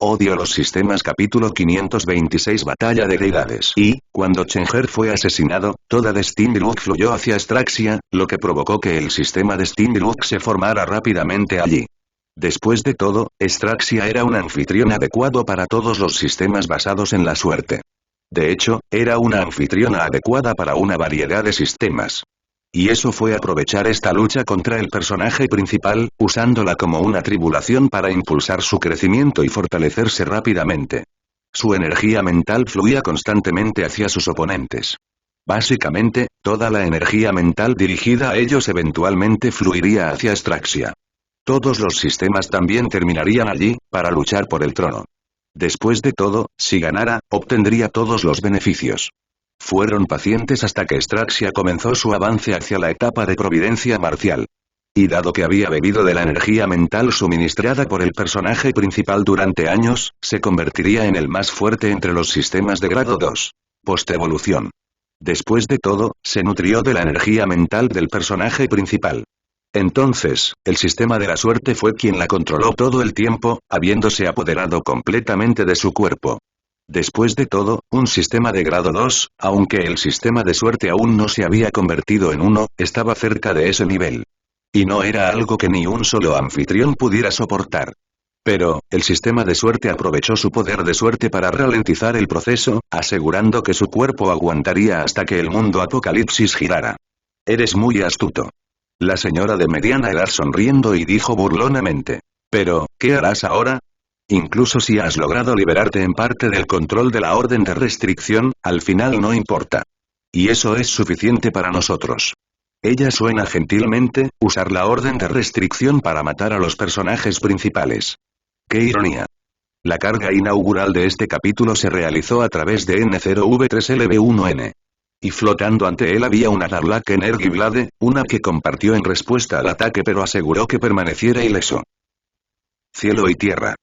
Odio los sistemas. Capítulo 526. Batalla de deidades. Y, cuando Chenger fue asesinado, toda Destiny Luke fluyó hacia Astraxia, lo que provocó que el sistema Destiny Luke se formara rápidamente allí. Después de todo, Astraxia era un anfitrión adecuado para todos los sistemas basados en la suerte. De hecho, era una anfitriona adecuada para una variedad de sistemas. Y eso fue aprovechar esta lucha contra el personaje principal, usándola como una tribulación para impulsar su crecimiento y fortalecerse rápidamente. Su energía mental fluía constantemente hacia sus oponentes. Básicamente, toda la energía mental dirigida a ellos eventualmente fluiría hacia Astraxia. Todos los sistemas también terminarían allí, para luchar por el trono. Después de todo, si ganara, obtendría todos los beneficios. Fueron pacientes hasta que Astraxia comenzó su avance hacia la etapa de providencia marcial. Y dado que había bebido de la energía mental suministrada por el personaje principal durante años, se convertiría en el más fuerte entre los sistemas de grado 2. Postevolución. Después de todo, se nutrió de la energía mental del personaje principal. Entonces, el sistema de la suerte fue quien la controló todo el tiempo, habiéndose apoderado completamente de su cuerpo. Después de todo, un sistema de grado 2, aunque el sistema de suerte aún no se había convertido en uno, estaba cerca de ese nivel. Y no era algo que ni un solo anfitrión pudiera soportar. Pero, el sistema de suerte aprovechó su poder de suerte para ralentizar el proceso, asegurando que su cuerpo aguantaría hasta que el mundo apocalipsis girara. Eres muy astuto. La señora de mediana edad sonriendo y dijo burlonamente. Pero, ¿qué harás ahora? Incluso si has logrado liberarte en parte del control de la orden de restricción, al final no importa. Y eso es suficiente para nosotros. Ella suena gentilmente, usar la orden de restricción para matar a los personajes principales. ¡Qué ironía! La carga inaugural de este capítulo se realizó a través de N0V3LB1N. Y flotando ante él había una Darlak Energy Blade, una que compartió en respuesta al ataque pero aseguró que permaneciera ileso. Cielo y tierra.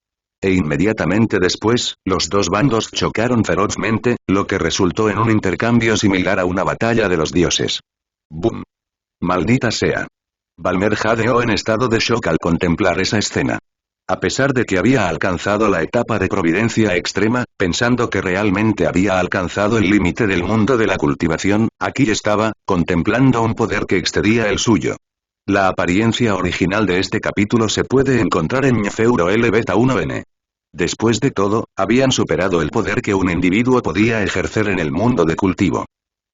E inmediatamente después, los dos bandos chocaron ferozmente, lo que resultó en un intercambio similar a una batalla de los dioses. ¡Bum! ¡Maldita sea! Balmer jadeó en estado de shock al contemplar esa escena. A pesar de que había alcanzado la etapa de providencia extrema, pensando que realmente había alcanzado el límite del mundo de la cultivación, aquí estaba, contemplando un poder que excedía el suyo. La apariencia original de este capítulo se puede encontrar en Ñefeuro L Beta 1N. Después de todo, habían superado el poder que un individuo podía ejercer en el mundo de cultivo.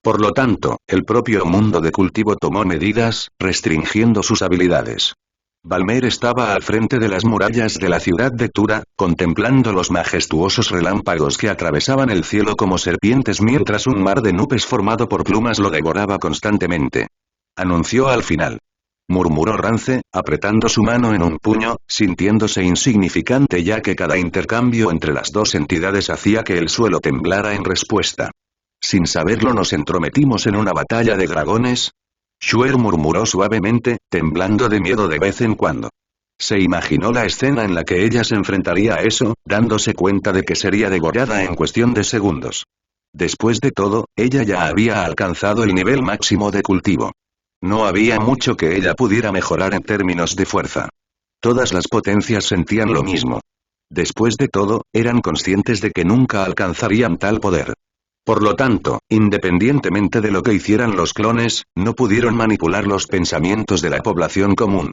Por lo tanto, el propio mundo de cultivo tomó medidas, restringiendo sus habilidades. Balmer estaba al frente de las murallas de la ciudad de Tura, contemplando los majestuosos relámpagos que atravesaban el cielo como serpientes mientras un mar de nubes formado por plumas lo devoraba constantemente. Anunció al final. Murmuró Rance, apretando su mano en un puño, sintiéndose insignificante ya que cada intercambio entre las dos entidades hacía que el suelo temblara en respuesta. Sin saberlo nos entrometimos en una batalla de dragones. Shuer murmuró suavemente, temblando de miedo de vez en cuando. Se imaginó la escena en la que ella se enfrentaría a eso, dándose cuenta de que sería devorada en cuestión de segundos. Después de todo, ella ya había alcanzado el nivel máximo de cultivo. No había mucho que ella pudiera mejorar en términos de fuerza. Todas las potencias sentían lo mismo. Después de todo, eran conscientes de que nunca alcanzarían tal poder. Por lo tanto, independientemente de lo que hicieran los clones, no pudieron manipular los pensamientos de la población común.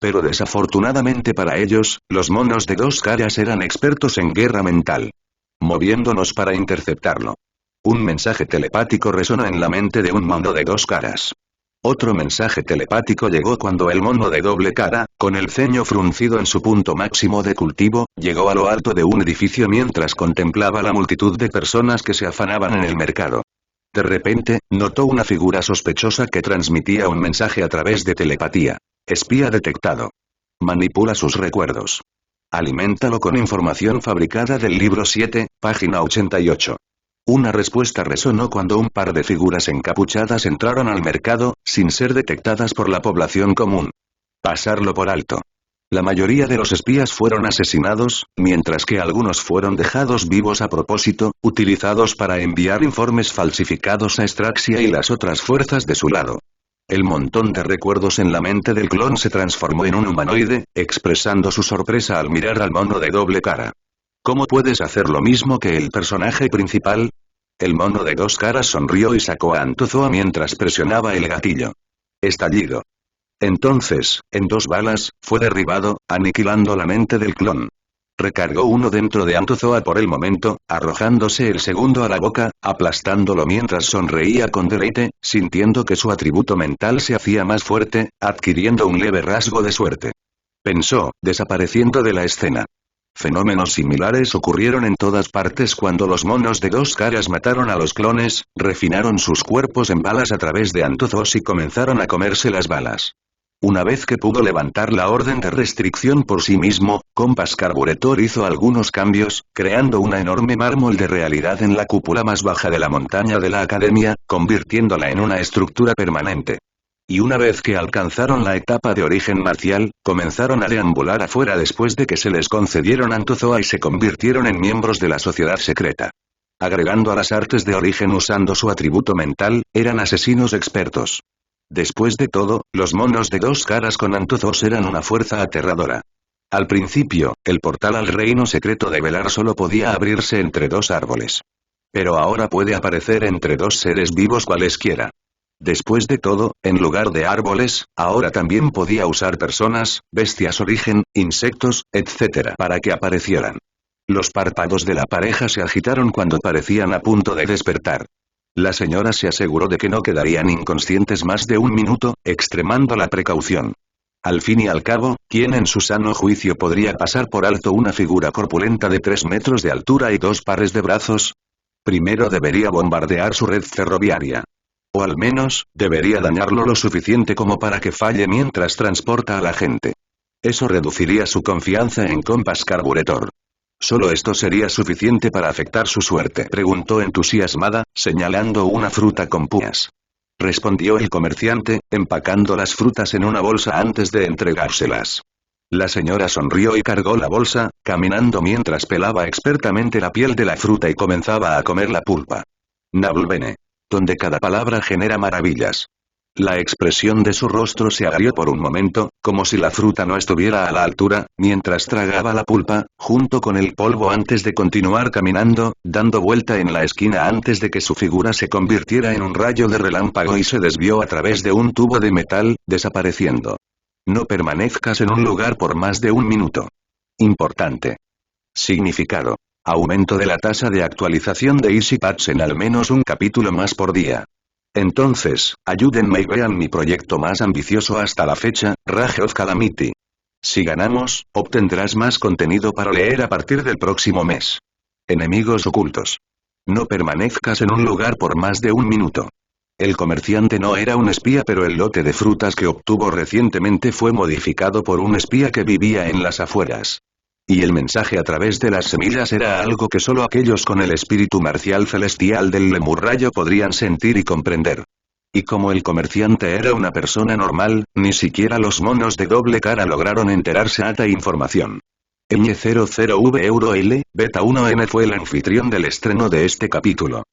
Pero desafortunadamente para ellos, los monos de dos caras eran expertos en guerra mental. Moviéndonos para interceptarlo. Un mensaje telepático resonó en la mente de un mono de dos caras. Otro mensaje telepático llegó cuando el mono de doble cara, con el ceño fruncido en su punto máximo de cultivo, llegó a lo alto de un edificio mientras contemplaba la multitud de personas que se afanaban en el mercado. De repente, notó una figura sospechosa que transmitía un mensaje a través de telepatía. Espía detectado. Manipula sus recuerdos. Aliméntalo con información fabricada del libro 7, página 88. Una respuesta resonó cuando un par de figuras encapuchadas entraron al mercado, sin ser detectadas por la población común. Pasarlo por alto. La mayoría de los espías fueron asesinados, mientras que algunos fueron dejados vivos a propósito, utilizados para enviar informes falsificados a Astraxia y las otras fuerzas de su lado. El montón de recuerdos en la mente del clon se transformó en un humanoide, expresando su sorpresa al mirar al mono de doble cara. ¿Cómo puedes hacer lo mismo que el personaje principal? El mono de 2 caras sonrió y sacó a Antozoa mientras presionaba el gatillo. Estallido. Entonces, en 2 balas, fue derribado, aniquilando la mente del clon. Recargó uno dentro de Antozoa por el momento, arrojándose el segundo a la boca, aplastándolo mientras sonreía con deleite, sintiendo que su atributo mental se hacía más fuerte, adquiriendo un leve rasgo de suerte. Pensó, desapareciendo de la escena. Fenómenos similares ocurrieron en todas partes cuando los monos de 2 caras mataron a los clones, refinaron sus cuerpos en balas a través de Antozoos y comenzaron a comerse las balas. Una vez que pudo levantar la orden de restricción por sí mismo, Compass Carburetor hizo algunos cambios, creando una enorme mármol de realidad en la cúpula más baja de la montaña de la academia, convirtiéndola en una estructura permanente. Y una vez que alcanzaron la etapa de origen marcial, comenzaron a deambular afuera después de que se les concedieron Antozoa y se convirtieron en miembros de la sociedad secreta. Agregando a las artes de origen usando su atributo mental, eran asesinos expertos. Después de todo, los monos de 2 caras con Antozoos eran una fuerza aterradora. Al principio, el portal al reino secreto de Velar solo podía abrirse entre 2 árboles. Pero ahora puede aparecer entre 2 seres vivos cualesquiera. Después de todo, en lugar de árboles, ahora también podía usar personas, bestias origen, insectos, etc. para que aparecieran. Los párpados de la pareja se agitaron cuando parecían a punto de despertar. La señora se aseguró de que no quedarían inconscientes más de 1 minuto, extremando la precaución. Al fin y al cabo, ¿quién en su sano juicio podría pasar por alto una figura corpulenta de 3 metros de altura y 2 pares de brazos? Primero debería bombardear su red ferroviaria. O al menos, debería dañarlo lo suficiente como para que falle mientras transporta a la gente. Eso reduciría su confianza en Compass Carburetor. ¿Solo esto sería suficiente para afectar su suerte?, preguntó entusiasmada, señalando una fruta con púas. Respondió el comerciante, empacando las frutas en una bolsa antes de entregárselas. La señora sonrió y cargó la bolsa, caminando mientras pelaba expertamente la piel de la fruta y comenzaba a comer la pulpa. Nablbene. Donde cada palabra genera maravillas. La expresión de su rostro se agrió por un momento, como si la fruta no estuviera a la altura, mientras tragaba la pulpa, junto con el polvo antes de continuar caminando, dando vuelta en la esquina antes de que su figura se convirtiera en un rayo de relámpago y se desvió a través de un tubo de metal, desapareciendo. No permanezcas en un lugar por más de 1 minuto. Importante. Significado. Aumento de la tasa de actualización de Easy Patch en al menos un capítulo más por día. Entonces, ayúdenme y vean mi proyecto más ambicioso hasta la fecha, Rage of Calamity. Si ganamos, obtendrás más contenido para leer a partir del próximo mes. Enemigos ocultos. No permanezcas en un lugar por más de 1 minuto. El comerciante no era un espía, pero el lote de frutas que obtuvo recientemente fue modificado por un espía que vivía en las afueras. Y el mensaje a través de las semillas era algo que solo aquellos con el espíritu marcial celestial del lemurrayo podrían sentir y comprender. Y como el comerciante era una persona normal, ni siquiera los monos de doble cara lograron enterarse de esta información. Ñ00V EURL, Beta 1N fue el anfitrión del estreno de este capítulo.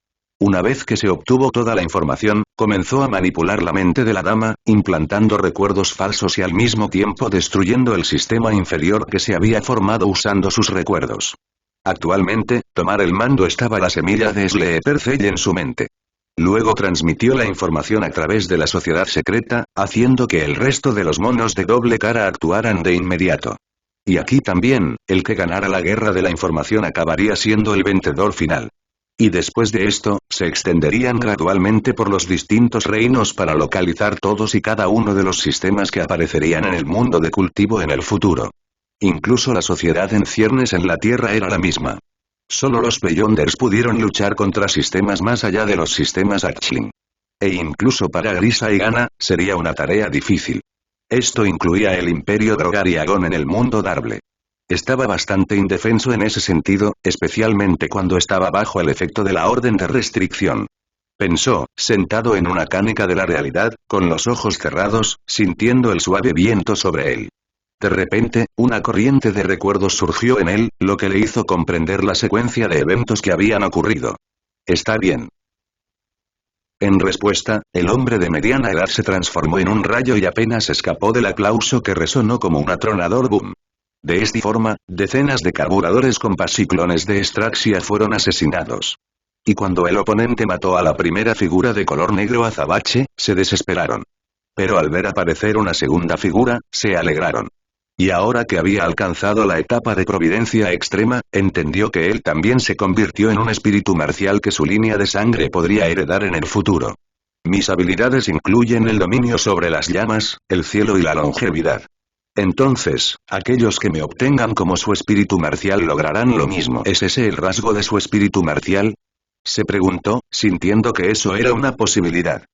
Una vez que se obtuvo toda la información, comenzó a manipular la mente de la dama, implantando recuerdos falsos y al mismo tiempo destruyendo el sistema inferior que se había formado usando sus recuerdos. Actualmente, tomar el mando estaba la semilla de Sleeper Cell en su mente. Luego transmitió la información a través de la sociedad secreta, haciendo que el resto de los monos de doble cara actuaran de inmediato. Y aquí también, el que ganara la guerra de la información acabaría siendo el vencedor final. Y después de esto, se extenderían gradualmente por los distintos reinos para localizar todos y cada uno de los sistemas que aparecerían en el mundo de cultivo en el futuro. Incluso la sociedad en ciernes en la Tierra era la misma. Solo los Beyonders pudieron luchar contra sistemas más allá de los sistemas Hatchling. E incluso para Grisa y Gana, sería una tarea difícil. Esto incluía el Imperio Drogar y Agon en el mundo Darble. Estaba bastante indefenso en ese sentido, especialmente cuando estaba bajo el efecto de la orden de restricción. Pensó, sentado en una canica de la realidad, con los ojos cerrados, sintiendo el suave viento sobre él. De repente, una corriente de recuerdos surgió en él, lo que le hizo comprender la secuencia de eventos que habían ocurrido. Está bien. En respuesta, el hombre de mediana edad se transformó en un rayo y apenas escapó del aplauso que resonó como un atronador boom. De esta forma, decenas de carburadores Compass y clones de Straxia fueron asesinados. Y cuando el oponente mató a la primera figura de color negro azabache, se desesperaron. Pero al ver aparecer una segunda figura, se alegraron. Y ahora que había alcanzado la etapa de providencia extrema, entendió que él también se convirtió en un espíritu marcial que su línea de sangre podría heredar en el futuro. Mis habilidades incluyen el dominio sobre las llamas, el cielo y la longevidad. Entonces, aquellos que me obtengan como su espíritu marcial lograrán lo mismo. ¿Es ese el rasgo de su espíritu marcial? Se preguntó, sintiendo que eso era una posibilidad.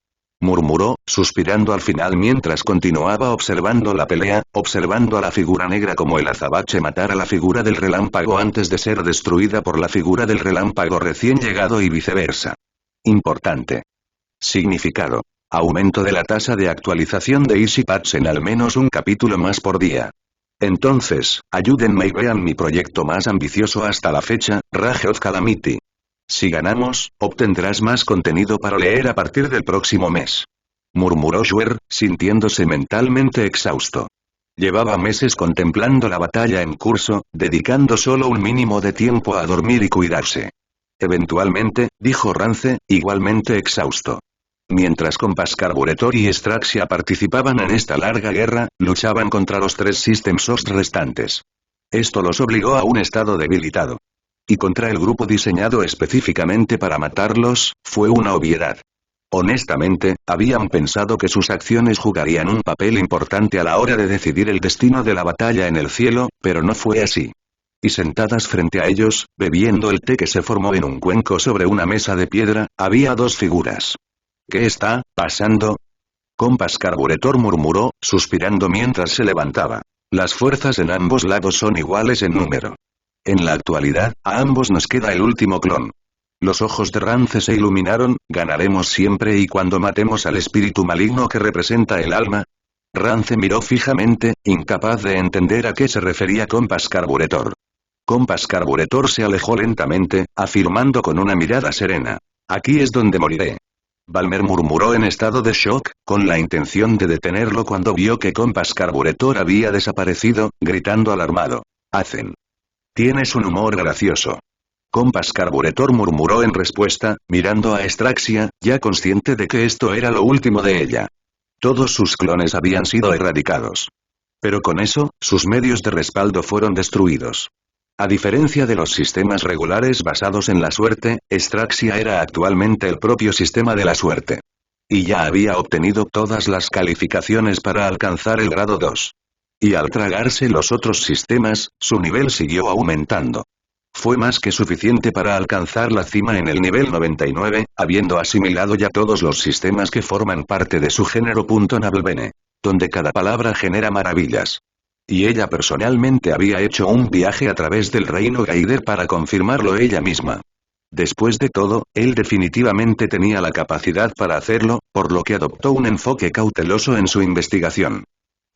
Murmuró, suspirando al final mientras continuaba observando la pelea, observando a la figura negra como el azabache matar a la figura del relámpago antes de ser destruida por la figura del relámpago recién llegado y viceversa. Importante. Significado. Aumento de la tasa de actualización de EasyPads en al menos un capítulo más por día. Entonces, ayúdenme y vean mi proyecto más ambicioso hasta la fecha, Rage of Calamity. Si ganamos, obtendrás más contenido para leer a partir del próximo mes. Murmuró Shuer, sintiéndose mentalmente exhausto. Llevaba meses contemplando la batalla en curso, dedicando solo un mínimo de tiempo a dormir y cuidarse. Eventualmente, dijo Rance, igualmente exhausto. Mientras Compass Carburetor y Straxia participaban en esta larga guerra, luchaban contra los 3 Systems Host restantes. Esto los obligó a un estado debilitado. Y contra el grupo diseñado específicamente para matarlos, fue una obviedad. Honestamente, habían pensado que sus acciones jugarían un papel importante a la hora de decidir el destino de la batalla en el cielo, pero no fue así. Y sentadas frente a ellos, bebiendo el té que se formó en un cuenco sobre una mesa de piedra, había 2 figuras. ¿Qué está pasando? Compass Carburetor murmuró, suspirando mientras se levantaba. Las fuerzas en ambos lados son iguales en número. En la actualidad, a ambos nos queda el último clon. Los ojos de Rance se iluminaron, ganaremos siempre y cuando matemos al espíritu maligno que representa el alma. Rance miró fijamente, incapaz de entender a qué se refería Compass Carburetor. Compass Carburetor se alejó lentamente, afirmando con una mirada serena. Aquí es donde moriré. Balmer murmuró en estado de shock, con la intención de detenerlo cuando vio que Compass Carburetor había desaparecido, gritando alarmado. Hacen. Tienes un humor gracioso. Compass Carburetor murmuró en respuesta, mirando a Straxia, ya consciente de que esto era lo último de ella. Todos sus clones habían sido erradicados. Pero con eso, sus medios de respaldo fueron destruidos. A diferencia de los sistemas regulares basados en la suerte, Straxia era actualmente el propio sistema de la suerte. Y ya había obtenido todas las calificaciones para alcanzar el grado 2. Y al tragarse los otros sistemas, su nivel siguió aumentando. Fue más que suficiente para alcanzar la cima en el nivel 99, habiendo asimilado ya todos los sistemas que forman parte de su género. Nablbene. Donde cada palabra genera maravillas. Y ella personalmente había hecho un viaje a través del reino Gaider para confirmarlo ella misma. Después de todo, él definitivamente tenía la capacidad para hacerlo, por lo que adoptó un enfoque cauteloso en su investigación.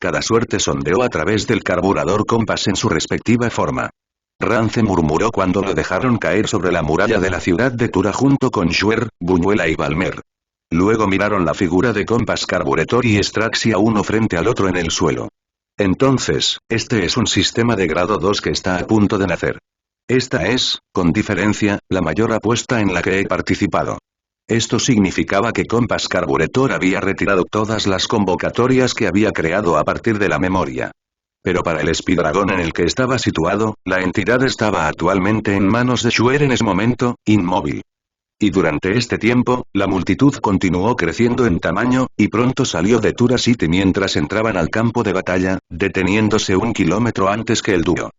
Cada suerte sondeó a través del carburador Compass en su respectiva forma. Rance murmuró cuando lo dejaron caer sobre la muralla de la ciudad de Tura junto con Shuer, Buñuela y Balmer. Luego miraron la figura de Compass Carburetor y Straxia uno frente al otro en el suelo. Entonces, este es un sistema de grado 2 que está a punto de nacer. Esta es, con diferencia, la mayor apuesta en la que he participado. Esto significaba que Compass Carburetor había retirado todas las convocatorias que había creado a partir de la memoria. Pero para el Speeddragon en el que estaba situado, la entidad estaba actualmente en manos de Shuer en ese momento, inmóvil. Y durante este tiempo, la multitud continuó creciendo en tamaño, y pronto salió de Tura City mientras entraban al campo de batalla, deteniéndose 1 kilómetro antes que el dúo.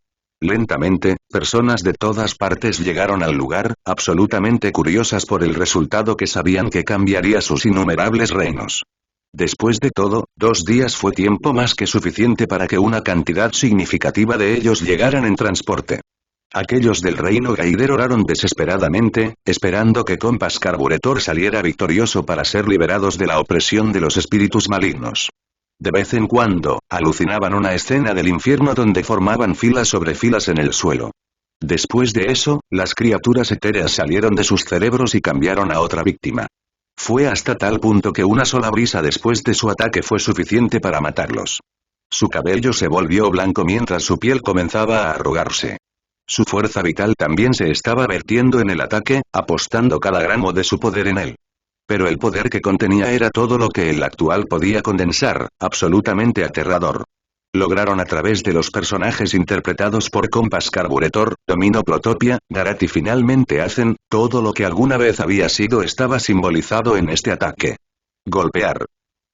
Lentamente, personas de todas partes llegaron al lugar, absolutamente curiosas por el resultado que sabían que cambiaría sus innumerables reinos. Después de todo, 2 días fue tiempo más que suficiente para que una cantidad significativa de ellos llegaran en transporte. Aquellos del reino Gaider oraron desesperadamente, esperando que Compass Carburetor saliera victorioso para ser liberados de la opresión de los espíritus malignos. De vez en cuando, alucinaban una escena del infierno donde formaban filas sobre filas en el suelo. Después de eso, las criaturas etéreas salieron de sus cerebros y cambiaron a otra víctima. Fue hasta tal punto que una sola brisa después de su ataque fue suficiente para matarlos. Su cabello se volvió blanco mientras su piel comenzaba a arrugarse. Su fuerza vital también se estaba vertiendo en el ataque, apostando cada gramo de su poder en él. Pero el poder que contenía era todo lo que el actual podía condensar, absolutamente aterrador. Lograron a través de los personajes interpretados por Compass Carburetor, Domino Plotopia, Garat y finalmente hacen, todo lo que alguna vez había sido estaba simbolizado en este ataque. Golpear.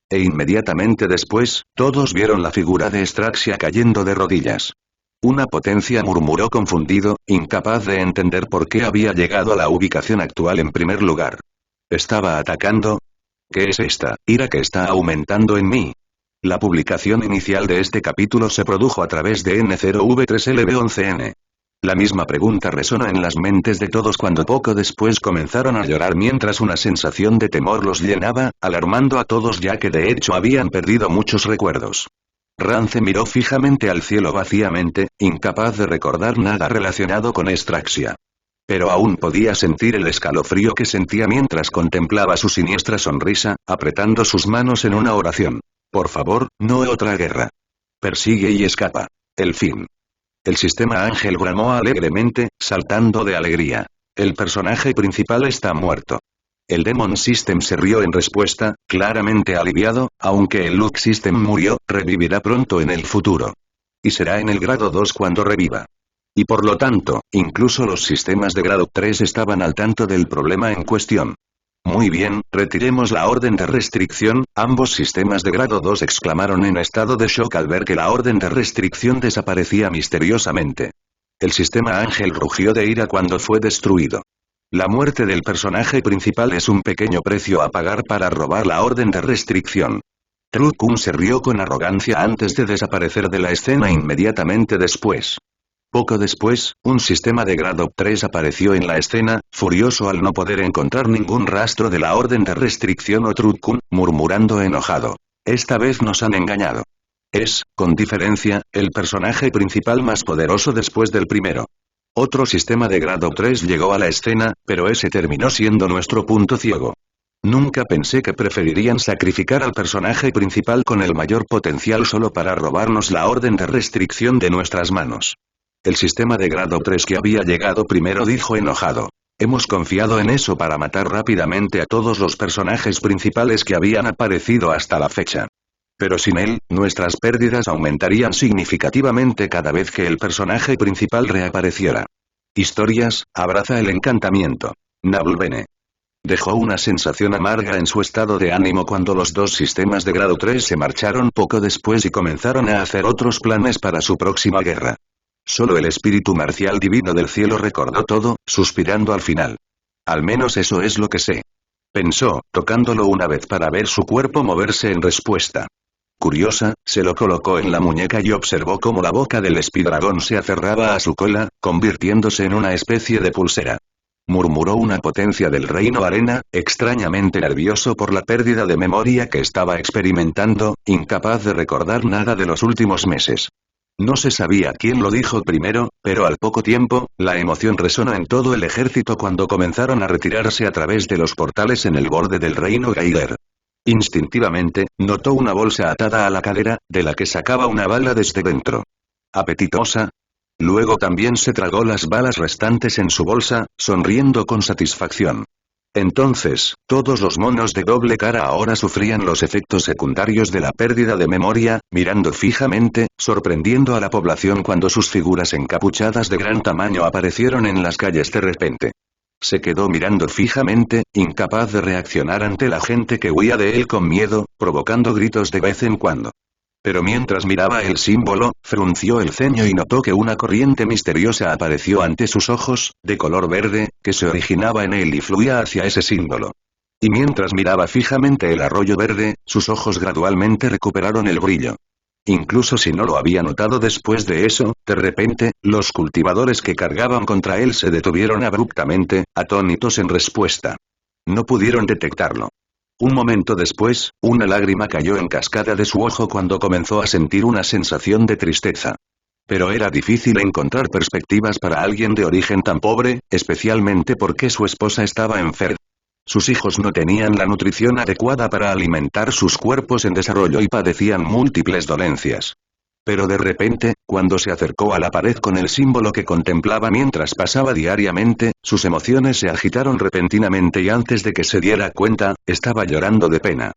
E inmediatamente después, todos vieron la figura de Straxia cayendo de rodillas. Una potencia, murmuró confundido, incapaz de entender por qué había llegado a la ubicación actual en primer lugar. ¿Estaba atacando? ¿Qué es esta ira que está aumentando en mí? La publicación inicial de este capítulo se produjo a través de N0V3LB11N. La misma pregunta resonó en las mentes de todos cuando poco después comenzaron a llorar mientras una sensación de temor los llenaba, alarmando a todos ya que de hecho habían perdido muchos recuerdos. Rance miró fijamente al cielo vacíamente, incapaz de recordar nada relacionado con Straxia. Pero aún podía sentir el escalofrío que sentía mientras contemplaba su siniestra sonrisa, apretando sus manos en una oración. Por favor, no otra guerra. Persigue y escapa. El fin. El sistema Ángel bramó alegremente, saltando de alegría. El personaje principal está muerto. El Demon System se rió en respuesta, claramente aliviado, aunque el Luke System murió, revivirá pronto en el futuro. Y será en el grado 2 cuando reviva. Y por lo tanto, incluso los sistemas de grado 3 estaban al tanto del problema en cuestión. Muy bien, retiremos la orden de restricción, ambos sistemas de grado 2 exclamaron en estado de shock al ver que la orden de restricción desaparecía misteriosamente. El sistema Ángel rugió de ira cuando fue destruido. La muerte del personaje principal es un pequeño precio a pagar para robar la orden de restricción. Trucum se rió con arrogancia antes de desaparecer de la escena inmediatamente después. Poco después, un sistema de grado 3 apareció en la escena, furioso al no poder encontrar ningún rastro de la orden de restricción o Trucum, murmurando enojado. Esta vez nos han engañado. Es, con diferencia, el personaje principal más poderoso después del primero. Otro sistema de grado 3 llegó a la escena, pero ese terminó siendo nuestro punto ciego. Nunca pensé que preferirían sacrificar al personaje principal con el mayor potencial solo para robarnos la orden de restricción de nuestras manos. El sistema de grado 3 que había llegado primero dijo enojado. Hemos confiado en eso para matar rápidamente a todos los personajes principales que habían aparecido hasta la fecha. Pero sin él, nuestras pérdidas aumentarían significativamente cada vez que el personaje principal reapareciera. Historias, abraza el encantamiento. Nabulbene. Dejó una sensación amarga en su estado de ánimo cuando los dos sistemas de grado 3 se marcharon poco después y comenzaron a hacer otros planes para su próxima guerra. Solo el espíritu marcial divino del cielo recordó todo, suspirando al final. Al menos eso es lo que sé. Pensó, tocándolo una vez para ver su cuerpo moverse en respuesta. Curiosa, se lo colocó en la muñeca y observó cómo la boca del espidragón se aferraba a su cola, convirtiéndose en una especie de pulsera. Murmuró una potencia del reino arena, extrañamente nervioso por la pérdida de memoria que estaba experimentando, incapaz de recordar nada de los últimos meses. No se sabía quién lo dijo primero, pero al poco tiempo, la emoción resonó en todo el ejército cuando comenzaron a retirarse a través de los portales en el borde del reino Gaider. Instintivamente, notó una bolsa atada a la cadera, de la que sacaba una bala desde dentro. Apetitosa. Luego también se tragó las balas restantes en su bolsa, sonriendo con satisfacción. Entonces, todos los monos de doble cara ahora sufrían los efectos secundarios de la pérdida de memoria, mirando fijamente, sorprendiendo a la población cuando sus figuras encapuchadas de gran tamaño aparecieron en las calles de repente. Se quedó mirando fijamente, incapaz de reaccionar ante la gente que huía de él con miedo, provocando gritos de vez en cuando. Pero mientras miraba el símbolo, frunció el ceño y notó que una corriente misteriosa apareció ante sus ojos, de color verde, que se originaba en él y fluía hacia ese símbolo. Y mientras miraba fijamente el arroyo verde, sus ojos gradualmente recuperaron el brillo. Incluso si no lo había notado después de eso, de repente, los cultivadores que cargaban contra él se detuvieron abruptamente, atónitos en respuesta. No pudieron detectarlo. Un momento después, una lágrima cayó en cascada de su ojo cuando comenzó a sentir una sensación de tristeza. Pero era difícil encontrar perspectivas para alguien de origen tan pobre, especialmente porque su esposa estaba enferma. Sus hijos no tenían la nutrición adecuada para alimentar sus cuerpos en desarrollo y padecían múltiples dolencias. Pero de repente, cuando se acercó a la pared con el símbolo que contemplaba mientras pasaba diariamente, sus emociones se agitaron repentinamente y antes de que se diera cuenta, estaba llorando de pena.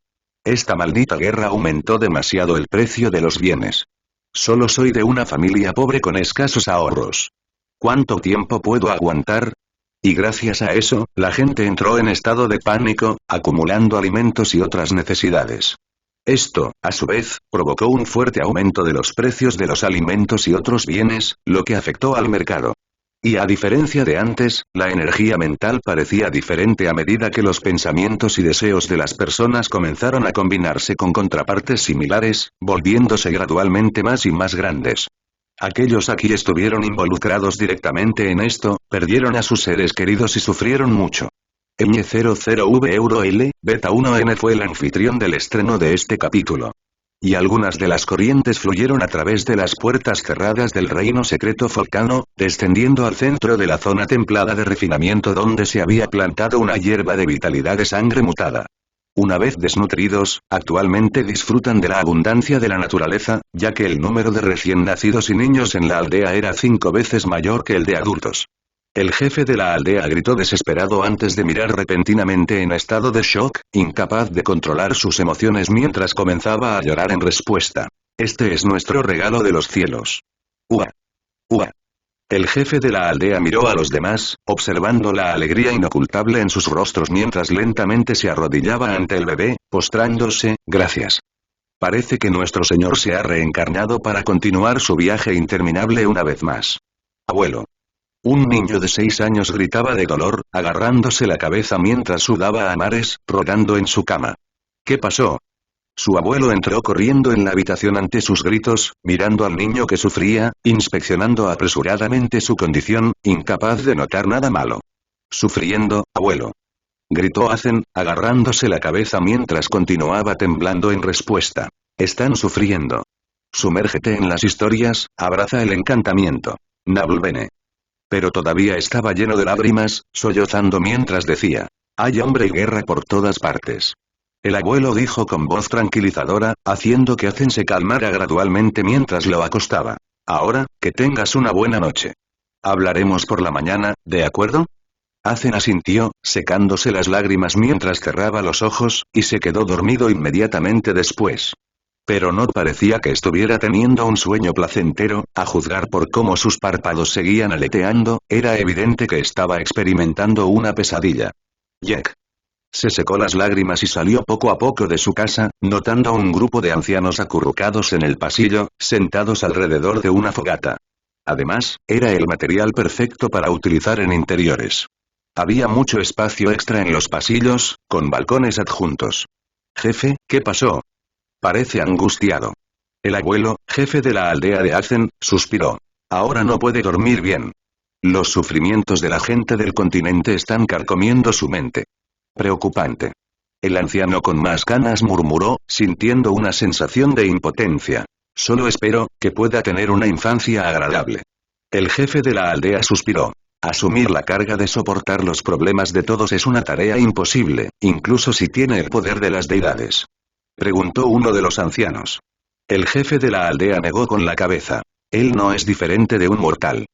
Esta maldita guerra aumentó demasiado el precio de los bienes. Solo soy de una familia pobre con escasos ahorros. ¿Cuánto tiempo puedo aguantar? Y gracias a eso, la gente entró en estado de pánico, acumulando alimentos y otras necesidades. Esto, a su vez, provocó un fuerte aumento de los precios de los alimentos y otros bienes, lo que afectó al mercado. Y a diferencia de antes, la energía mental parecía diferente a medida que los pensamientos y deseos de las personas comenzaron a combinarse con contrapartes similares, volviéndose gradualmente más y más grandes. Aquellos aquí estuvieron involucrados directamente en esto, perdieron a sus seres queridos y sufrieron mucho. Ñ00V Euro L, Beta 1N fue el anfitrión del estreno de este capítulo. Y algunas de las corrientes fluyeron a través de las puertas cerradas del reino secreto Volcano, descendiendo al centro de la zona templada de refinamiento donde se había plantado una hierba de vitalidad de sangre mutada. Una vez desnutridos, actualmente disfrutan de la abundancia de la naturaleza, ya que el número de recién nacidos y niños en la aldea era 5 veces mayor que el de adultos. El jefe de la aldea gritó desesperado antes de mirar repentinamente en estado de shock, incapaz de controlar sus emociones mientras comenzaba a llorar en respuesta. Este es nuestro regalo de los cielos. ¡Ua! ¡Ua! El jefe de la aldea miró a los demás, observando la alegría inocultable en sus rostros mientras lentamente se arrodillaba ante el bebé, postrándose, gracias. Parece que nuestro señor se ha reencarnado para continuar su viaje interminable una vez más. Abuelo. Un niño de 6 años gritaba de dolor, agarrándose la cabeza mientras sudaba a mares, rodando en su cama. ¿Qué pasó? Su abuelo entró corriendo en la habitación ante sus gritos, mirando al niño que sufría, inspeccionando apresuradamente su condición, incapaz de notar nada malo. Sufriendo, abuelo. Gritó Azen, agarrándose la cabeza mientras continuaba temblando en respuesta. Están sufriendo. Sumérgete en las historias, abraza el encantamiento. Nabulbene. Pero todavía estaba lleno de lágrimas, sollozando mientras decía. Hay hambre y guerra por todas partes. El abuelo dijo con voz tranquilizadora, haciendo que Azen se calmara gradualmente mientras lo acostaba. Ahora, que tengas una buena noche. Hablaremos por la mañana, ¿de acuerdo? Azen asintió, secándose las lágrimas mientras cerraba los ojos, y se quedó dormido inmediatamente después. Pero no parecía que estuviera teniendo un sueño placentero, a juzgar por cómo sus párpados seguían aleteando, era evidente que estaba experimentando una pesadilla. Jack. Se secó las lágrimas y salió poco a poco de su casa, notando a un grupo de ancianos acurrucados en el pasillo, sentados alrededor de una fogata. Además, era el material perfecto para utilizar en interiores. Había mucho espacio extra en los pasillos, con balcones adjuntos. Jefe, ¿qué pasó? Parece angustiado. El abuelo, jefe de la aldea de Azen, suspiró. Ahora no puede dormir bien. Los sufrimientos de la gente del continente están carcomiendo su mente. Preocupante. El anciano con más canas murmuró, sintiendo una sensación de impotencia. Solo espero que pueda tener una infancia agradable. El jefe de la aldea suspiró. Asumir la carga de soportar los problemas de todos es una tarea imposible, incluso si tiene el poder de las deidades. Preguntó uno de los ancianos. El jefe de la aldea negó con la cabeza. Él no es diferente de un mortal.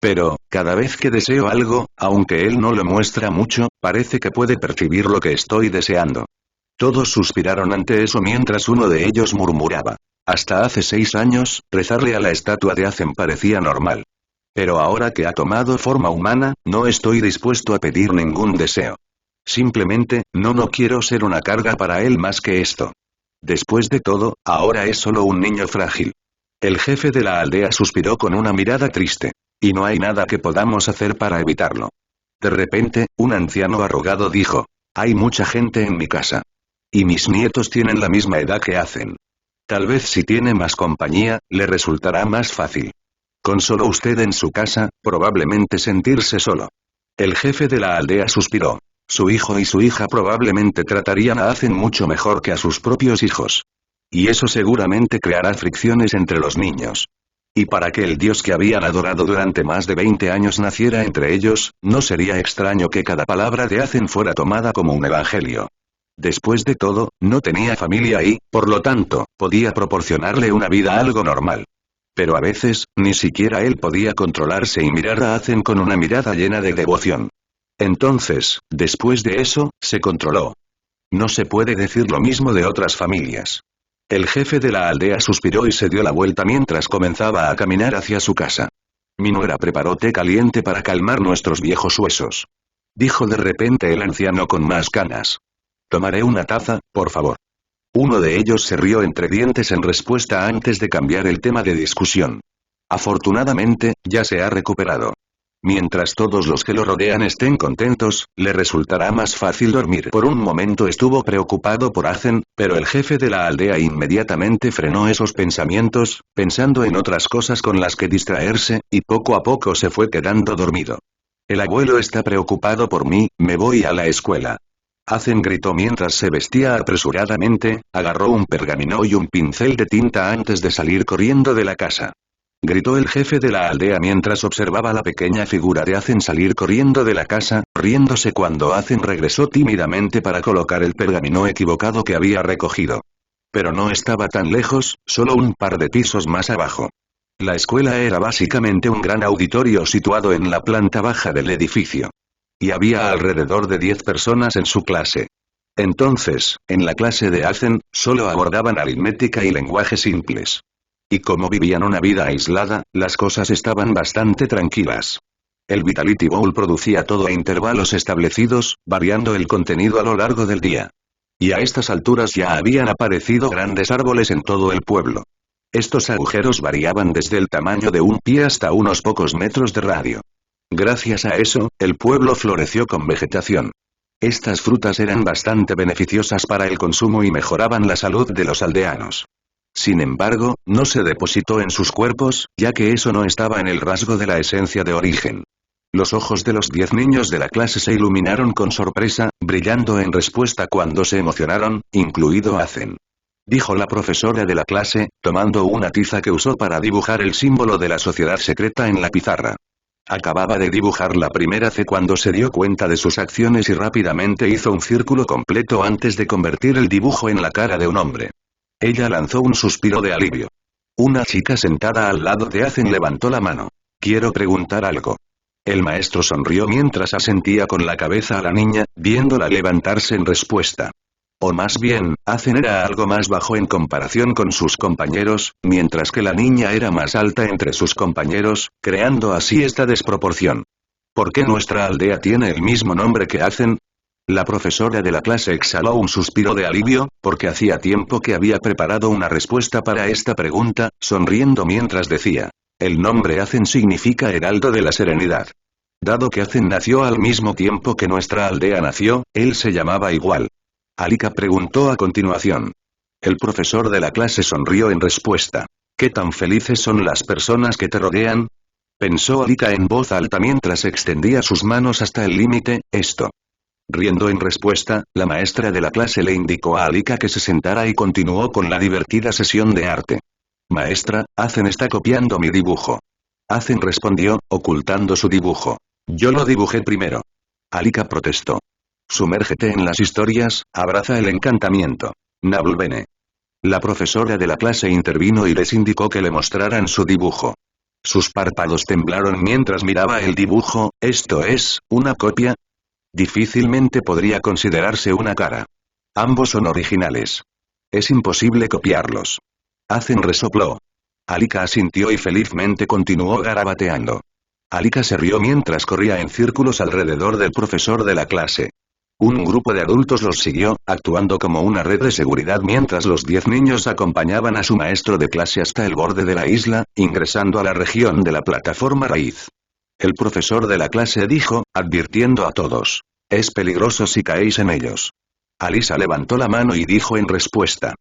Pero, cada vez que deseo algo, aunque él no lo muestra mucho, parece que puede percibir lo que estoy deseando. Todos suspiraron ante eso mientras uno de ellos murmuraba. Hasta hace 6 años, rezarle a la estatua de Azen parecía normal. Pero ahora que ha tomado forma humana, no estoy dispuesto a pedir ningún deseo. Simplemente, no quiero ser una carga para él más que esto. Después de todo, ahora es solo un niño frágil. El jefe de la aldea suspiró con una mirada triste. Y no hay nada que podamos hacer para evitarlo. De repente, un anciano arrogado dijo. Hay mucha gente en mi casa. Y mis nietos tienen la misma edad que Azen. Tal vez si tiene más compañía, le resultará más fácil. Con solo usted en su casa, probablemente sentirse solo. El jefe de la aldea suspiró. Su hijo y su hija probablemente tratarían a Azen mucho mejor que a sus propios hijos. Y eso seguramente creará fricciones entre los niños. Y para que el dios que habían adorado durante más de 20 años naciera entre ellos, no sería extraño que cada palabra de Azen fuera tomada como un evangelio. Después de todo, no tenía familia y, por lo tanto, podía proporcionarle una vida algo normal. Pero a veces, ni siquiera él podía controlarse y mirar a Azen con una mirada llena de devoción. Entonces, después de eso, se controló. No se puede decir lo mismo de otras familias. El jefe de la aldea suspiró y se dio la vuelta mientras comenzaba a caminar hacia su casa. Mi nuera preparó té caliente para calmar nuestros viejos huesos. Dijo de repente el anciano con más canas. Tomaré una taza, por favor. Uno de ellos se rió entre dientes en respuesta antes de cambiar el tema de discusión. Afortunadamente, ya se ha recuperado. Mientras todos los que lo rodean estén contentos, le resultará más fácil dormir. Por un momento estuvo preocupado por Azen, pero el jefe de la aldea inmediatamente frenó esos pensamientos, pensando en otras cosas con las que distraerse, y poco a poco se fue quedando dormido. El abuelo está preocupado por mí, me voy a la escuela. Azen gritó mientras se vestía apresuradamente, agarró un pergamino y un pincel de tinta antes de salir corriendo de la casa. Gritó el jefe de la aldea mientras observaba la pequeña figura de Azen salir corriendo de la casa, riéndose cuando Azen regresó tímidamente para colocar el pergamino equivocado que había recogido. Pero no estaba tan lejos, solo un par de pisos más abajo. La escuela era básicamente un gran auditorio situado en la planta baja del edificio. Y había alrededor de 10 personas en su clase. Entonces, en la clase de Azen, solo abordaban aritmética y lenguaje simples. Y como vivían una vida aislada, las cosas estaban bastante tranquilas. El Vitality Bowl producía todo a intervalos establecidos, variando el contenido a lo largo del día. Y a estas alturas ya habían aparecido grandes árboles en todo el pueblo. Estos agujeros variaban desde el tamaño de un pie hasta unos pocos metros de radio. Gracias a eso, el pueblo floreció con vegetación. Estas frutas eran bastante beneficiosas para el consumo y mejoraban la salud de los aldeanos. Sin embargo, no se depositó en sus cuerpos, ya que eso no estaba en el rasgo de la esencia de origen. Los ojos de los 10 niños de la clase se iluminaron con sorpresa, brillando en respuesta cuando se emocionaron, incluido Azen. Dijo la profesora de la clase, tomando una tiza que usó para dibujar el símbolo de la sociedad secreta en la pizarra. Acababa de dibujar la primera C cuando se dio cuenta de sus acciones y rápidamente hizo un círculo completo antes de convertir el dibujo en la cara de un hombre. Ella lanzó un suspiro de alivio. Una chica sentada al lado de Azen levantó la mano. Quiero preguntar algo. El maestro sonrió mientras asentía con la cabeza a la niña, viéndola levantarse en respuesta. O más bien, Azen era algo más bajo en comparación con sus compañeros, mientras que la niña era más alta entre sus compañeros, creando así esta desproporción. ¿Por qué nuestra aldea tiene el mismo nombre que Azen? La profesora de la clase exhaló un suspiro de alivio, porque hacía tiempo que había preparado una respuesta para esta pregunta, sonriendo mientras decía. El nombre Azen significa Heraldo de la Serenidad. Dado que Azen nació al mismo tiempo que nuestra aldea nació, él se llamaba igual. Alika preguntó a continuación. El profesor de la clase sonrió en respuesta. ¿Qué tan felices son las personas que te rodean? Pensó Alika en voz alta mientras extendía sus manos hasta el límite, esto. Riendo en respuesta, la maestra de la clase le indicó a Alika que se sentara y continuó con la divertida sesión de arte. Maestra, Azen está copiando mi dibujo. Azen respondió, ocultando su dibujo. Yo lo dibujé primero. Alika protestó. Sumérgete en las historias, abraza el encantamiento. Nabulbene. La profesora de la clase intervino y les indicó que le mostraran su dibujo. Sus párpados temblaron mientras miraba el dibujo, ¿esto es, una copia? Difícilmente podría considerarse una cara. Ambos son originales. Es imposible copiarlos. Azen resopló. Alika asintió y felizmente continuó garabateando. Alika se rió mientras corría en círculos alrededor del profesor de la clase. Un grupo de adultos los siguió, actuando como una red de seguridad mientras los 10 niños acompañaban a su maestro de clase hasta el borde de la isla, ingresando a la región de la plataforma raíz. El profesor de la clase dijo, advirtiendo a todos. Es peligroso si caéis en ellos. Alisa levantó la mano y dijo en respuesta.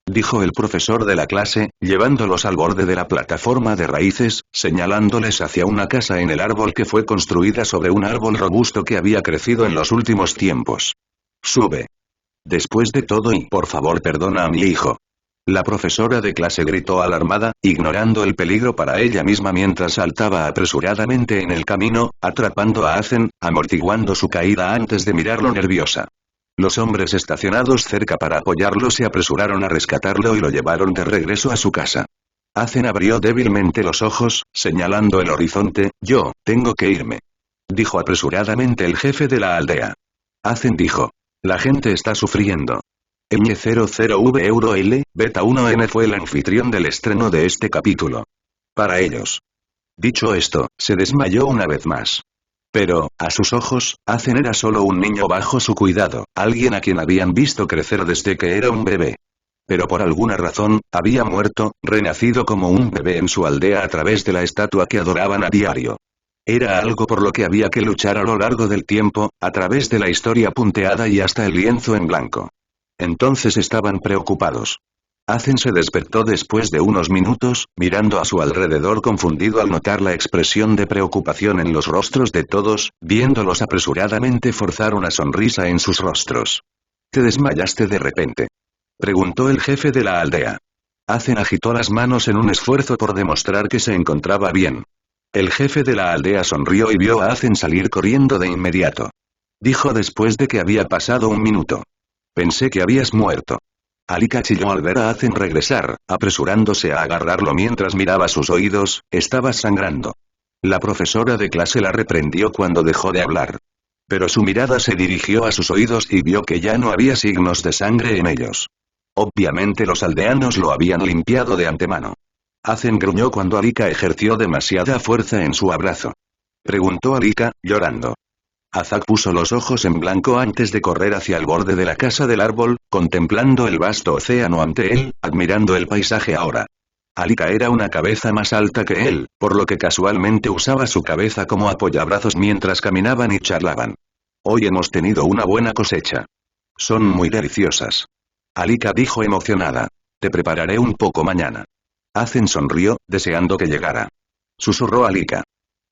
Dijo el profesor de la clase, llevándolos al borde de la plataforma de raíces, señalándoles hacia una casa en el árbol que fue construida sobre un árbol robusto que había crecido en los últimos tiempos. Sube. Después de todo y por favor perdona a mi hijo. La profesora de clase gritó alarmada, ignorando el peligro para ella misma mientras saltaba apresuradamente en el camino, atrapando a Azen, amortiguando su caída antes de mirarlo nerviosa. Los hombres estacionados cerca para apoyarlo se apresuraron a rescatarlo y lo llevaron de regreso a su casa. Azen abrió débilmente los ojos, señalando el horizonte. Yo, tengo que irme. Dijo apresuradamente el jefe de la aldea. Azen dijo. La gente está sufriendo. Ñ00V Euro Beta 1N fue el anfitrión del estreno de este capítulo. Para ellos. Dicho esto, se desmayó una vez más. Pero, a sus ojos, Azen era solo un niño bajo su cuidado, alguien a quien habían visto crecer desde que era un bebé. Pero por alguna razón, había muerto, renacido como un bebé en su aldea a través de la estatua que adoraban a diario. Era algo por lo que había que luchar a lo largo del tiempo, a través de la historia punteada y hasta el lienzo en blanco. Entonces estaban preocupados. Azen se despertó después de unos minutos, mirando a su alrededor confundido al notar la expresión de preocupación en los rostros de todos, viéndolos apresuradamente forzar una sonrisa en sus rostros. ¿Te desmayaste de repente?, preguntó el jefe de la aldea. Azen agitó las manos en un esfuerzo por demostrar que se encontraba bien. El jefe de la aldea sonrió y vio a Azen salir corriendo de inmediato. Dijo después de que había pasado un minuto. Pensé que habías muerto. Alika chilló al ver a Azen regresar, apresurándose a agarrarlo mientras miraba sus oídos. Estabas sangrando. La profesora de clase la reprendió cuando dejó de hablar. Pero su mirada se dirigió a sus oídos y vio que ya no había signos de sangre en ellos. Obviamente los aldeanos lo habían limpiado de antemano. Azen gruñó cuando Alika ejerció demasiada fuerza en su abrazo. Preguntó Alika, llorando. Azak puso los ojos en blanco antes de correr hacia el borde de la casa del árbol, contemplando el vasto océano ante él, admirando el paisaje ahora. Alika era una cabeza más alta que él, por lo que casualmente usaba su cabeza como apoyabrazos mientras caminaban y charlaban. Hoy hemos tenido una buena cosecha. Son muy deliciosas. Alika dijo emocionada. Te prepararé un poco mañana. Azen sonrió, deseando que llegara. Susurró Alika.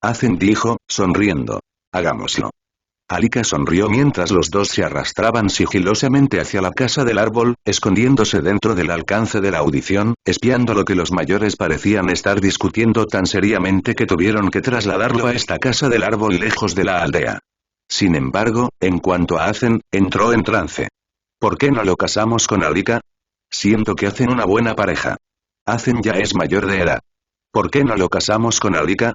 Azen dijo, sonriendo. Hagámoslo. Alika sonrió mientras los dos se arrastraban sigilosamente hacia la casa del árbol, escondiéndose dentro del alcance de la audición, espiando lo que los mayores parecían estar discutiendo tan seriamente que tuvieron que trasladarlo a esta casa del árbol lejos de la aldea. Sin embargo, en cuanto a Azen, entró en trance. ¿Por qué no lo casamos con Alika? Siento que hacen una buena pareja. Azen ya es mayor de edad. ¿Por qué no lo casamos con Alika?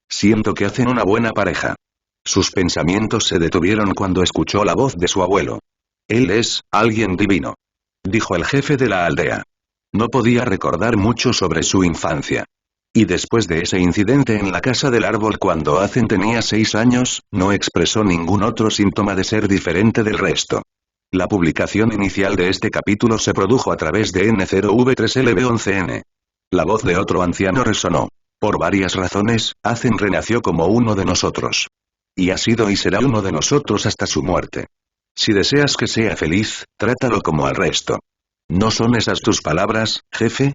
Siento que hacen una buena pareja. Sus pensamientos se detuvieron cuando escuchó la voz de su abuelo. Él es alguien divino, dijo el jefe de la aldea. No podía recordar mucho sobre su infancia. Y después de ese incidente en la casa del árbol cuando Azen tenía 6 años, no expresó ningún otro síntoma de ser diferente del resto. La publicación inicial de este capítulo se produjo a través de N0V3LB11N. La voz de otro anciano resonó. Por varias razones, Azen renació como uno de nosotros. Y ha sido y será uno de nosotros hasta su muerte. Si deseas que sea feliz, trátalo como al resto. ¿No son esas tus palabras, jefe?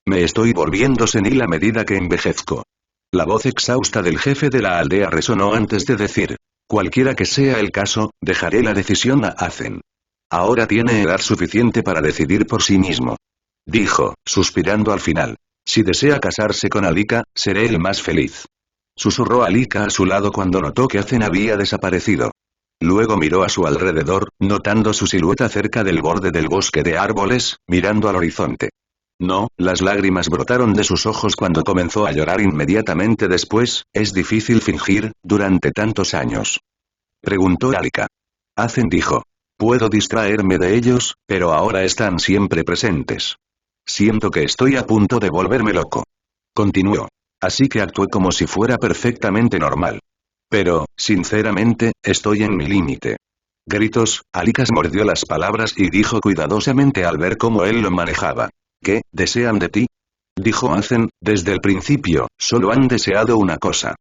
Me estoy volviendo senil a medida que envejezco. La voz exhausta del jefe de la aldea resonó antes de decir. Cualquiera que sea el caso, dejaré la decisión a Azen. Ahora tiene edad suficiente para decidir por sí mismo. Dijo, suspirando al final. Si desea casarse con Alika, seré el más feliz. Susurró Alika a su lado cuando notó que Azen había desaparecido. Luego miró a su alrededor, notando su silueta cerca del borde del bosque de árboles, mirando al horizonte. No, las lágrimas brotaron de sus ojos cuando comenzó a llorar inmediatamente después. ¿Es difícil fingir, durante tantos años?, preguntó Alika. Azen dijo. Puedo distraerme de ellos, pero ahora están siempre presentes. Siento que estoy a punto de volverme loco. Continuó. Así que actué como si fuera perfectamente normal. Pero, sinceramente, estoy en mi límite. Gritos. Alika mordió las palabras y dijo cuidadosamente al ver cómo él lo manejaba. ¿Qué desean de ti? Dijo Azen, desde el principio, solo han deseado una cosa.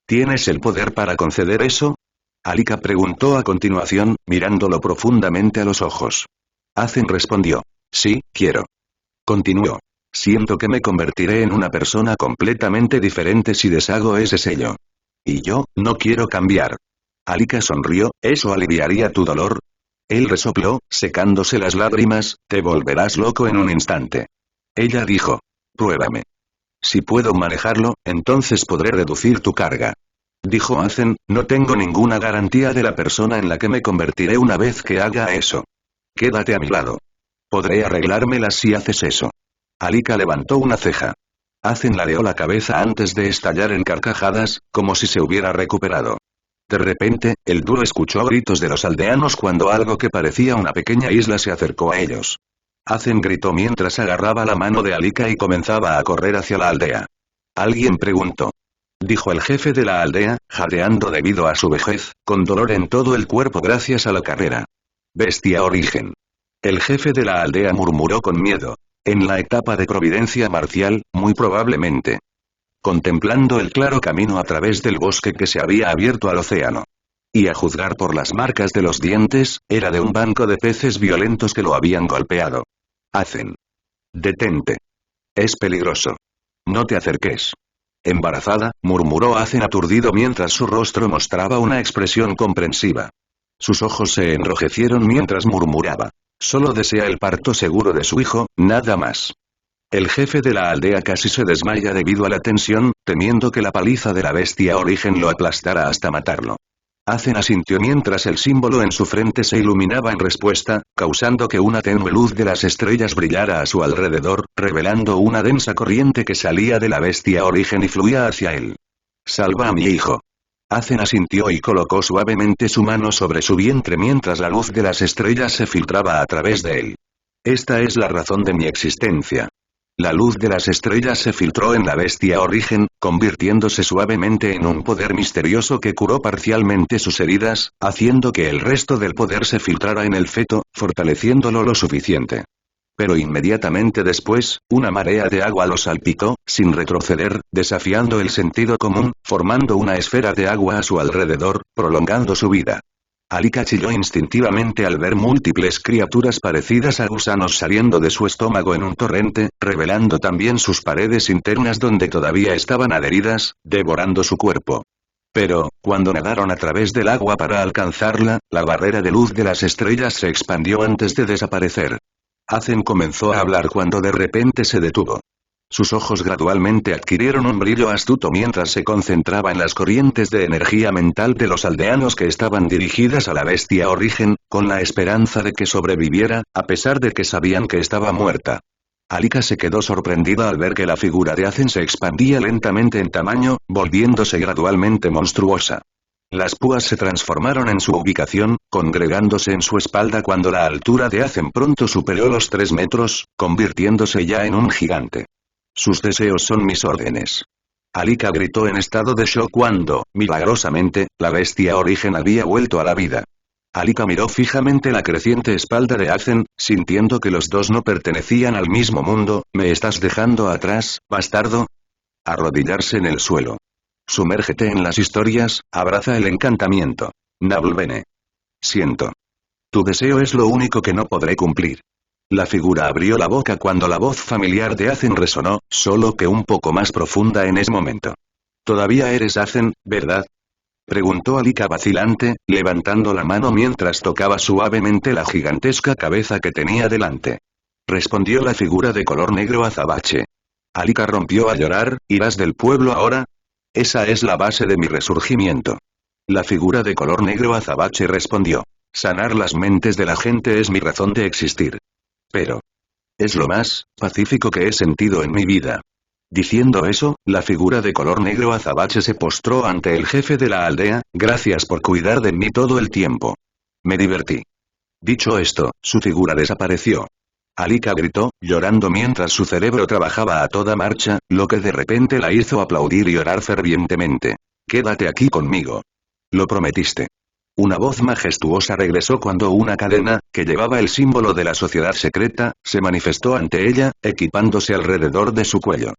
¿Tienes el poder para conceder eso? Alika preguntó a continuación, mirándolo profundamente a los ojos. Azen respondió. Sí, quiero. Continuó. Siento que me convertiré en una persona completamente diferente si deshago ese sello. Y yo, no quiero cambiar. Alika sonrió, ¿eso aliviaría tu dolor? Él resopló, secándose las lágrimas, te volverás loco en un instante. Ella dijo. Pruébame. Si puedo manejarlo, entonces podré reducir tu carga. Dijo Azen, no tengo ninguna garantía de la persona en la que me convertiré una vez que haga eso. Quédate a mi lado. Podré arreglármelas si haces eso. Alika levantó una ceja. Azen ladeó la cabeza antes de estallar en carcajadas, como si se hubiera recuperado. De repente, el dúo escuchó gritos de los aldeanos cuando algo que parecía una pequeña isla se acercó a ellos. Azen gritó mientras agarraba la mano de Alika y comenzaba a correr hacia la aldea. Alguien preguntó. Dijo el jefe de la aldea, jadeando debido a su vejez, con dolor en todo el cuerpo gracias a la carrera. Bestia origen. El jefe de la aldea murmuró con miedo. En la etapa de providencia marcial, muy probablemente. Contemplando el claro camino a través del bosque que se había abierto al océano. Y a juzgar por las marcas de los dientes, era de un banco de peces violentos que lo habían golpeado. Azen. Detente. Es peligroso. No te acerques. Embarazada, murmuró Azen aturdido mientras su rostro mostraba una expresión comprensiva. Sus ojos se enrojecieron mientras murmuraba. Solo desea el parto seguro de su hijo, nada más. El jefe de la aldea casi se desmaya debido a la tensión, temiendo que la paliza de la bestia origen lo aplastara hasta matarlo. Azen asintió mientras el símbolo en su frente se iluminaba en respuesta, causando que una tenue luz de las estrellas brillara a su alrededor, revelando una densa corriente que salía de la bestia origen y fluía hacia él. «Salva a mi hijo». Azen asintió y colocó suavemente su mano sobre su vientre mientras la luz de las estrellas se filtraba a través de él. «Esta es la razón de mi existencia». La luz de las estrellas se filtró en la bestia origen, convirtiéndose suavemente en un poder misterioso que curó parcialmente sus heridas, haciendo que el resto del poder se filtrara en el feto, fortaleciéndolo lo suficiente. Pero inmediatamente después, una marea de agua lo salpicó, sin retroceder, desafiando el sentido común, formando una esfera de agua a su alrededor, prolongando su vida. Alika chilló instintivamente al ver múltiples criaturas parecidas a gusanos saliendo de su estómago en un torrente, revelando también sus paredes internas donde todavía estaban adheridas, devorando su cuerpo. Pero, cuando nadaron a través del agua para alcanzarla, la barrera de luz de las estrellas se expandió antes de desaparecer. Azen comenzó a hablar cuando de repente se detuvo. Sus ojos gradualmente adquirieron un brillo astuto mientras se concentraba en las corrientes de energía mental de los aldeanos que estaban dirigidas a la bestia origen, con la esperanza de que sobreviviera, a pesar de que sabían que estaba muerta. Alika se quedó sorprendida al ver que la figura de Azen se expandía lentamente en tamaño, volviéndose gradualmente monstruosa. Las púas se transformaron en su ubicación, congregándose en su espalda cuando la altura de Azen pronto superó los 3 metros, convirtiéndose ya en un gigante. Sus deseos son mis órdenes. Alika gritó en estado de shock cuando, milagrosamente, la bestia origen había vuelto a la vida. Alika miró fijamente la creciente espalda de Azen, sintiendo que los dos no pertenecían al mismo mundo. ¿Me estás dejando atrás, bastardo? Arrodillarse en el suelo. Sumérgete en las historias, abraza el encantamiento. Nablbene. Siento. Tu deseo es lo único que no podré cumplir. La figura abrió la boca cuando la voz familiar de Azen resonó, solo que un poco más profunda en ese momento. ¿Todavía eres Azen, verdad? Preguntó Alika vacilante, levantando la mano mientras tocaba suavemente la gigantesca cabeza que tenía delante. Respondió la figura de color negro azabache. Alika rompió a llorar. ¿Irás del pueblo ahora? Esa es la base de mi resurgimiento. La figura de color negro azabache respondió. Sanar las mentes de la gente es mi razón de existir. Pero es lo más pacífico que he sentido en mi vida. Diciendo eso, la figura de color negro azabache se postró ante el jefe de la aldea. Gracias por cuidar de mí todo el tiempo. Me divertí. Dicho esto, su figura desapareció. Alika gritó, llorando mientras su cerebro trabajaba a toda marcha, lo que de repente la hizo aplaudir y orar fervientemente. Quédate aquí conmigo. Lo prometiste. Una voz majestuosa regresó cuando una cadena, que llevaba el símbolo de la sociedad secreta, se manifestó ante ella, equipándose alrededor de su cuello.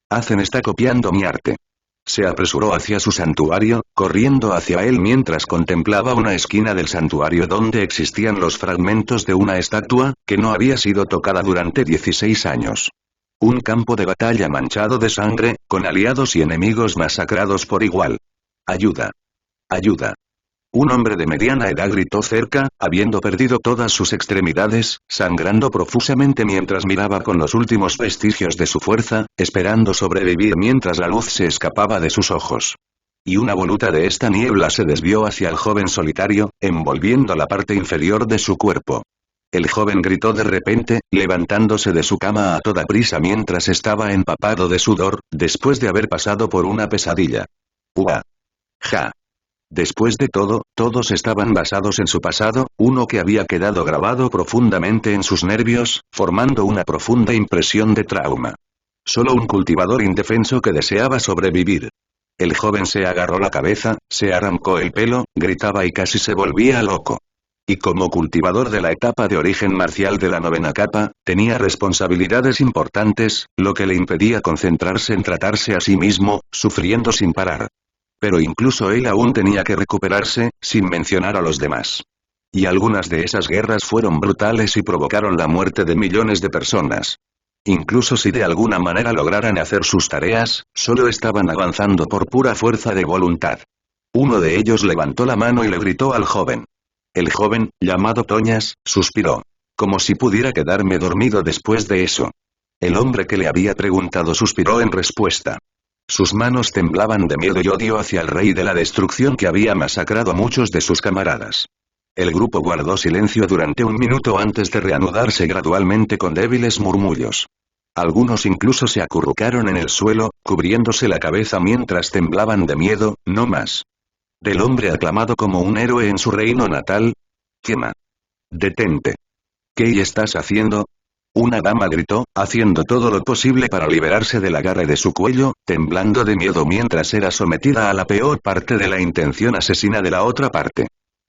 Azen está copiando mi arte. Se apresuró hacia su santuario, corriendo hacia él mientras contemplaba una esquina del santuario donde existían los fragmentos de una estatua, que no había sido tocada durante 16 años. Un campo de batalla manchado de sangre, con aliados y enemigos masacrados por igual. Ayuda. Ayuda. Un hombre de mediana edad gritó cerca, habiendo perdido todas sus extremidades, sangrando profusamente mientras miraba con los últimos vestigios de su fuerza, esperando sobrevivir mientras la luz se escapaba de sus ojos. Y una voluta de esta niebla se desvió hacia el joven solitario, envolviendo la parte inferior de su cuerpo. El joven gritó de repente, levantándose de su cama a toda prisa mientras estaba empapado de sudor, después de haber pasado por una pesadilla. ¡Ua! ¡Ja! Después de todo, todos estaban basados en su pasado, uno que había quedado grabado profundamente en sus nervios, formando una profunda impresión de trauma. Solo un cultivador indefenso que deseaba sobrevivir. El joven se agarró la cabeza, se arrancó el pelo, gritaba y casi se volvía loco. Y como cultivador de la etapa de origen marcial de la 9ª capa, tenía responsabilidades importantes, lo que le impedía concentrarse en tratarse a sí mismo, sufriendo sin parar. Pero incluso él aún tenía que recuperarse, sin mencionar a los demás. Y algunas de esas guerras fueron brutales y provocaron la muerte de millones de personas. Incluso si de alguna manera lograran hacer sus tareas, solo estaban avanzando por pura fuerza de voluntad. Uno de ellos levantó la mano y le gritó al joven. El joven, llamado Toñas, suspiró. Como si pudiera quedarme dormido después de eso. El hombre que le había preguntado suspiró en respuesta. Sus manos temblaban de miedo y odio hacia el rey de la destrucción que había masacrado a muchos de sus camaradas. El grupo guardó silencio durante un minuto antes de reanudarse gradualmente con débiles murmullos. Algunos incluso se acurrucaron en el suelo, cubriéndose la cabeza mientras temblaban de miedo, no más. ¿Del hombre aclamado como un héroe en su reino natal? Quema. Detente. ¿Qué estás haciendo? Una dama gritó, haciendo todo lo posible para liberarse del agarre de su cuello, temblando de miedo mientras era sometida a la peor parte de la intención asesina de la otra parte.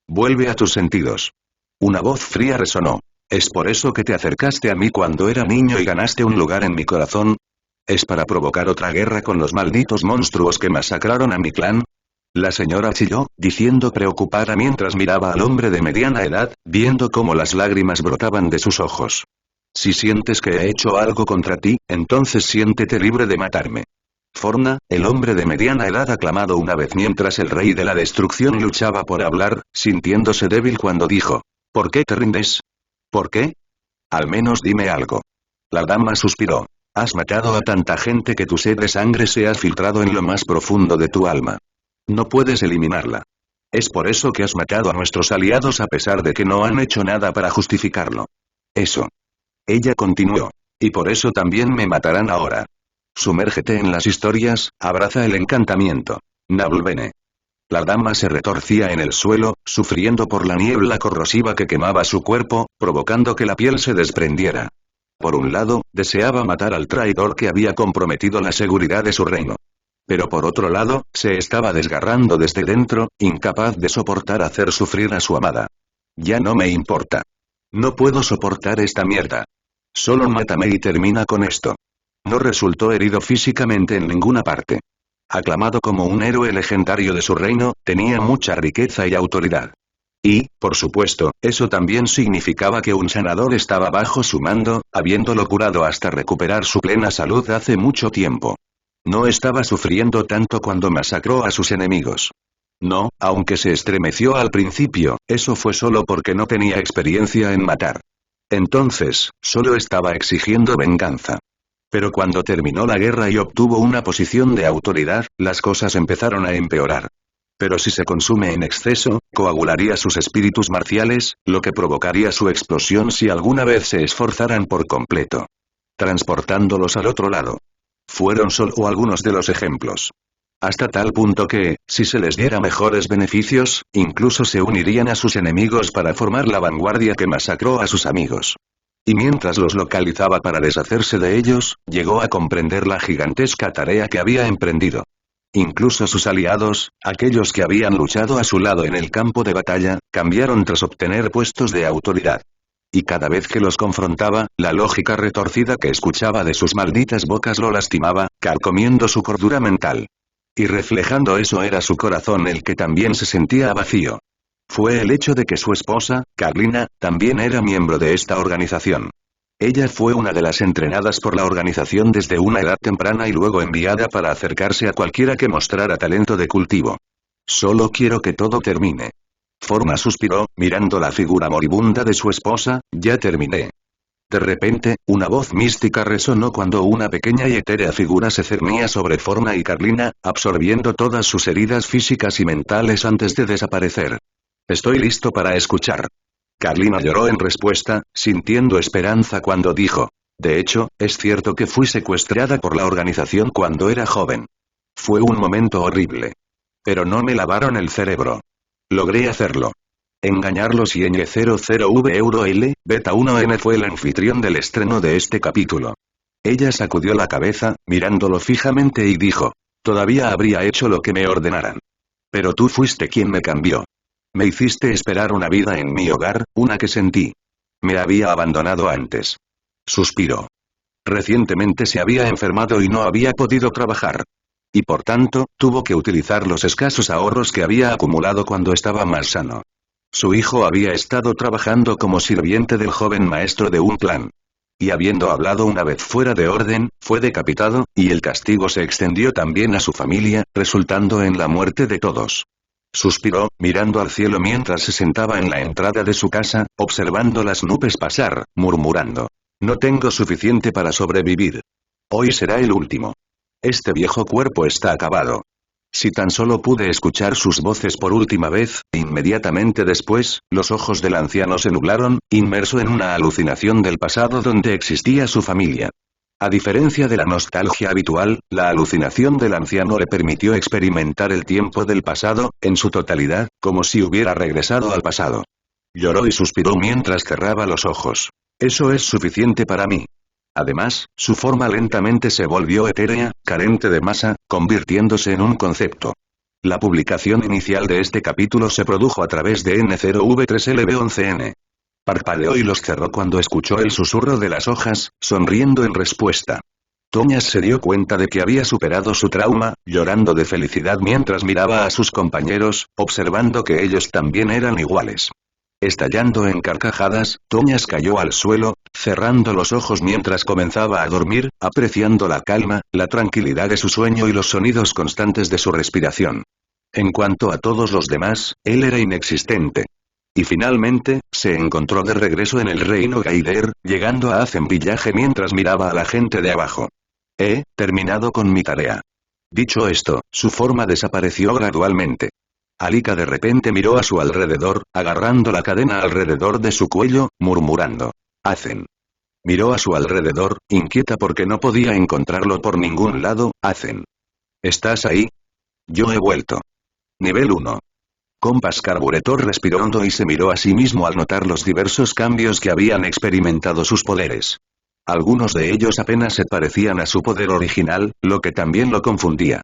Vuelve a tus sentidos. Una voz fría resonó. ¿Es por eso que te acercaste a mí cuando era niño y ganaste un lugar en mi corazón? ¿Es para provocar otra guerra con los malditos monstruos que masacraron a mi clan? La señora chilló, diciendo preocupada mientras miraba al hombre de mediana edad, viendo cómo las lágrimas brotaban de sus ojos. Si sientes que he hecho algo contra ti, entonces siéntete libre de matarme. Forna, el hombre de mediana edad aclamado una vez mientras el rey de la destrucción luchaba por hablar, sintiéndose débil cuando dijo, ¿por qué te rindes? ¿Por qué? Al menos dime algo. La dama suspiró. Has matado a tanta gente que tu sed de sangre se ha filtrado en lo más profundo de tu alma. No puedes eliminarla. Es por eso que has matado a nuestros aliados a pesar de que no han hecho nada para justificarlo. Eso. Ella continuó. Y por eso también me matarán ahora. Sumérgete en las historias, abraza el encantamiento. Nabulbene. La dama se retorcía en el suelo, sufriendo por la niebla corrosiva que quemaba su cuerpo, provocando que la piel se desprendiera. Por un lado, deseaba matar al traidor que había comprometido la seguridad de su reino. Pero por otro lado, se estaba desgarrando desde dentro, incapaz de soportar hacer sufrir a su amada. Ya no me importa. No puedo soportar esta mierda. Solo mátame y termina con esto. No resultó herido físicamente en ninguna parte. Aclamado como un héroe legendario de su reino, tenía mucha riqueza y autoridad. Y, por supuesto, eso también significaba que un sanador estaba bajo su mando, habiéndolo curado hasta recuperar su plena salud hace mucho tiempo. No estaba sufriendo tanto cuando masacró a sus enemigos. No, aunque se estremeció al principio, eso fue solo porque no tenía experiencia en matar. Entonces, solo estaba exigiendo venganza. Pero cuando terminó la guerra y obtuvo una posición de autoridad, las cosas empezaron a empeorar. Pero si se consume en exceso, coagularía sus espíritus marciales, lo que provocaría su explosión si alguna vez se esforzaran por completo. Transportándolos al otro lado. Fueron solo algunos de los ejemplos. Hasta tal punto que, si se les diera mejores beneficios, incluso se unirían a sus enemigos para formar la vanguardia que masacró a sus amigos. Y mientras los localizaba para deshacerse de ellos, llegó a comprender la gigantesca tarea que había emprendido. Incluso sus aliados, aquellos que habían luchado a su lado en el campo de batalla, cambiaron tras obtener puestos de autoridad. Y cada vez que los confrontaba, la lógica retorcida que escuchaba de sus malditas bocas lo lastimaba, carcomiendo su cordura mental. Y reflejando eso era su corazón el que también se sentía vacío. Fue el hecho de que su esposa, Carlina, también era miembro de esta organización. Ella fue una de las entrenadas por la organización desde una edad temprana y luego enviada para acercarse a cualquiera que mostrara talento de cultivo. Solo quiero que todo termine. Forma suspiró, mirando la figura moribunda de su esposa, ya terminé. De repente, una voz mística resonó cuando una pequeña y etérea figura se cernía sobre Forma y Carlina, absorbiendo todas sus heridas físicas y mentales antes de desaparecer. Estoy listo para escuchar. Carlina lloró en respuesta, sintiendo esperanza cuando dijo. De hecho, es cierto que fui secuestrada por la organización cuando era joven. Fue un momento horrible. Pero no me lavaron el cerebro. Logré hacerlo. Engañarlos y Ñ00V Euro L, Beta 1N fue el anfitrión del estreno de este capítulo. Ella sacudió la cabeza, mirándolo fijamente y dijo. Todavía habría hecho lo que me ordenaran. Pero tú fuiste quien me cambió. Me hiciste esperar una vida en mi hogar, una que sentí. Me había abandonado antes. Suspiró. Recientemente se había enfermado y no había podido trabajar. Y por tanto, tuvo que utilizar los escasos ahorros que había acumulado cuando estaba más sano. Su hijo había estado trabajando como sirviente del joven maestro de un clan. Y habiendo hablado una vez fuera de orden, fue decapitado, y el castigo se extendió también a su familia, resultando en la muerte de todos. Suspiró, mirando al cielo mientras se sentaba en la entrada de su casa, observando las nubes pasar, murmurando. No tengo suficiente para sobrevivir. Hoy será el último. Este viejo cuerpo está acabado. Si tan solo pude escuchar sus voces por última vez, inmediatamente después, los ojos del anciano se nublaron, inmerso en una alucinación del pasado donde existía su familia. A diferencia de la nostalgia habitual, la alucinación del anciano le permitió experimentar el tiempo del pasado, en su totalidad, como si hubiera regresado al pasado. Lloró y suspiró mientras cerraba los ojos. Eso es suficiente para mí. Además, su forma lentamente se volvió etérea, carente de masa, convirtiéndose en un concepto. La publicación inicial de este capítulo se produjo a través de N0V3LB11N. Parpadeó y los cerró cuando escuchó el susurro de las hojas, sonriendo en respuesta. Toñas se dio cuenta de que había superado su trauma, llorando de felicidad mientras miraba a sus compañeros, observando que ellos también eran iguales. Estallando en carcajadas, Toñas cayó al suelo, cerrando los ojos mientras comenzaba a dormir, apreciando la calma, la tranquilidad de su sueño y los sonidos constantes de su respiración. En cuanto a todos los demás, él era inexistente. Y finalmente, se encontró de regreso en el reino Gaider, llegando a Hacen Village mientras miraba a la gente de abajo. He terminado con mi tarea. Dicho esto, su forma desapareció gradualmente. Alika de repente miró a su alrededor, agarrando la cadena alrededor de su cuello, murmurando. Hacen. Miró a su alrededor, inquieta porque no podía encontrarlo por ningún lado. Hacen. ¿Estás ahí? Yo he vuelto. Nivel 1. Compass Carburetor respiró hondo y se miró a sí mismo al notar los diversos cambios que habían experimentado sus poderes. Algunos de ellos apenas se parecían a su poder original, lo que también lo confundía.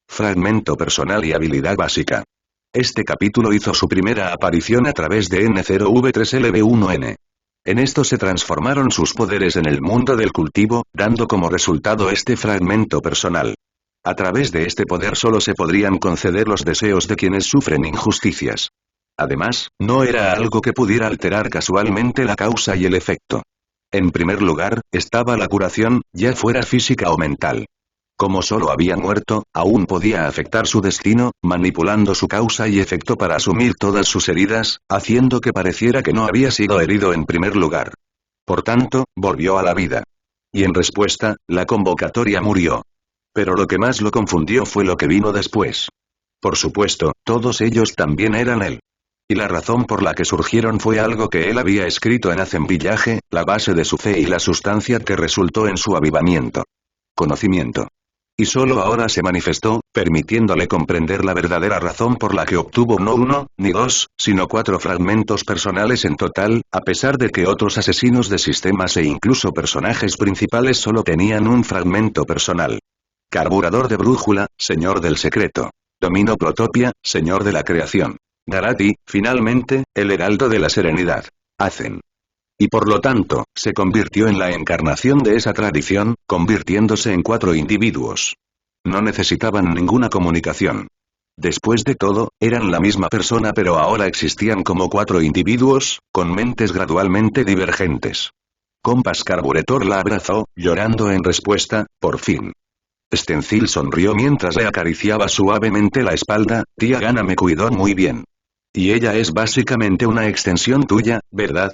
Fragmento personal y habilidad básica. Este capítulo hizo su primera aparición a través de N0V3LB1N. En esto se transformaron sus poderes en el mundo del cultivo, dando como resultado este fragmento personal. A través de este poder solo se podrían conceder los deseos de quienes sufren injusticias. Además, no era algo que pudiera alterar casualmente la causa y el efecto. En primer lugar, estaba la curación, ya fuera física o mental. Como solo había muerto, aún podía afectar su destino, manipulando su causa y efecto para asumir todas sus heridas, haciendo que pareciera que no había sido herido en primer lugar. Por tanto, volvió a la vida. Y en respuesta, la convocatoria murió. Pero lo que más lo confundió fue lo que vino después. Por supuesto, todos ellos también eran él. Y la razón por la que surgieron fue algo que él había escrito en Hacen Village, la base de su fe y la sustancia que resultó en su avivamiento. Conocimiento. Y solo ahora se manifestó, permitiéndole comprender la verdadera razón por la que obtuvo no uno, ni dos, sino 4 fragmentos personales en total, a pesar de que otros asesinos de sistemas e incluso personajes principales solo tenían un fragmento personal. Carburador de brújula, señor del secreto. Domino Protopia, señor de la creación. Darati, finalmente, el heraldo de la serenidad. Hacen. Y por lo tanto, se convirtió en la encarnación de esa tradición, convirtiéndose en 4 individuos. No necesitaban ninguna comunicación. Después de todo, eran la misma persona pero ahora existían como 4 individuos, con mentes gradualmente divergentes. Compass Carburetor la abrazó, llorando en respuesta, por fin. Stencil sonrió mientras le acariciaba suavemente la espalda. Tía Gana me cuidó muy bien. Y ella es básicamente una extensión tuya, ¿verdad?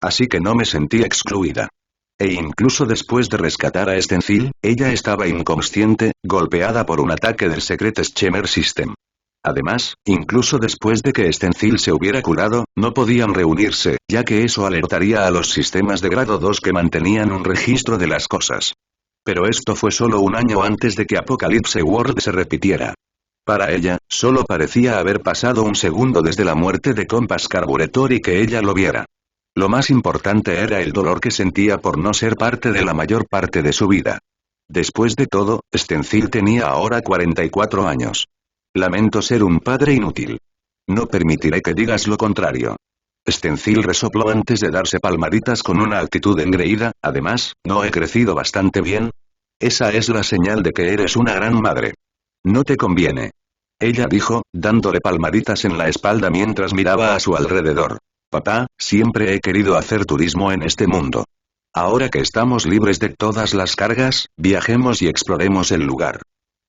Así que no me sentí excluida. E incluso después de rescatar a Stencil, ella estaba inconsciente, golpeada por un ataque del Secret Schemer System. Además, incluso después de que Stencil se hubiera curado, no podían reunirse, ya que eso alertaría a los sistemas de grado 2 que mantenían un registro de las cosas. Pero esto fue solo un año antes de que Apocalypse World se repitiera. Para ella, solo parecía haber pasado un segundo desde la muerte de Compass Carburetor y que ella lo viera. Lo más importante era el dolor que sentía por no ser parte de la mayor parte de su vida. Después de todo, Stencil tenía ahora 44 años. Lamento ser un padre inútil. No permitiré que digas lo contrario. Stencil resopló antes de darse palmaditas con una actitud engreída, además, ¿no he crecido bastante bien? Esa es la señal de que eres una gran madre. No te conviene. Ella dijo, dándole palmaditas en la espalda mientras miraba a su alrededor. Papá, siempre he querido hacer turismo en este mundo. Ahora que estamos libres de todas las cargas, viajemos y exploremos el lugar.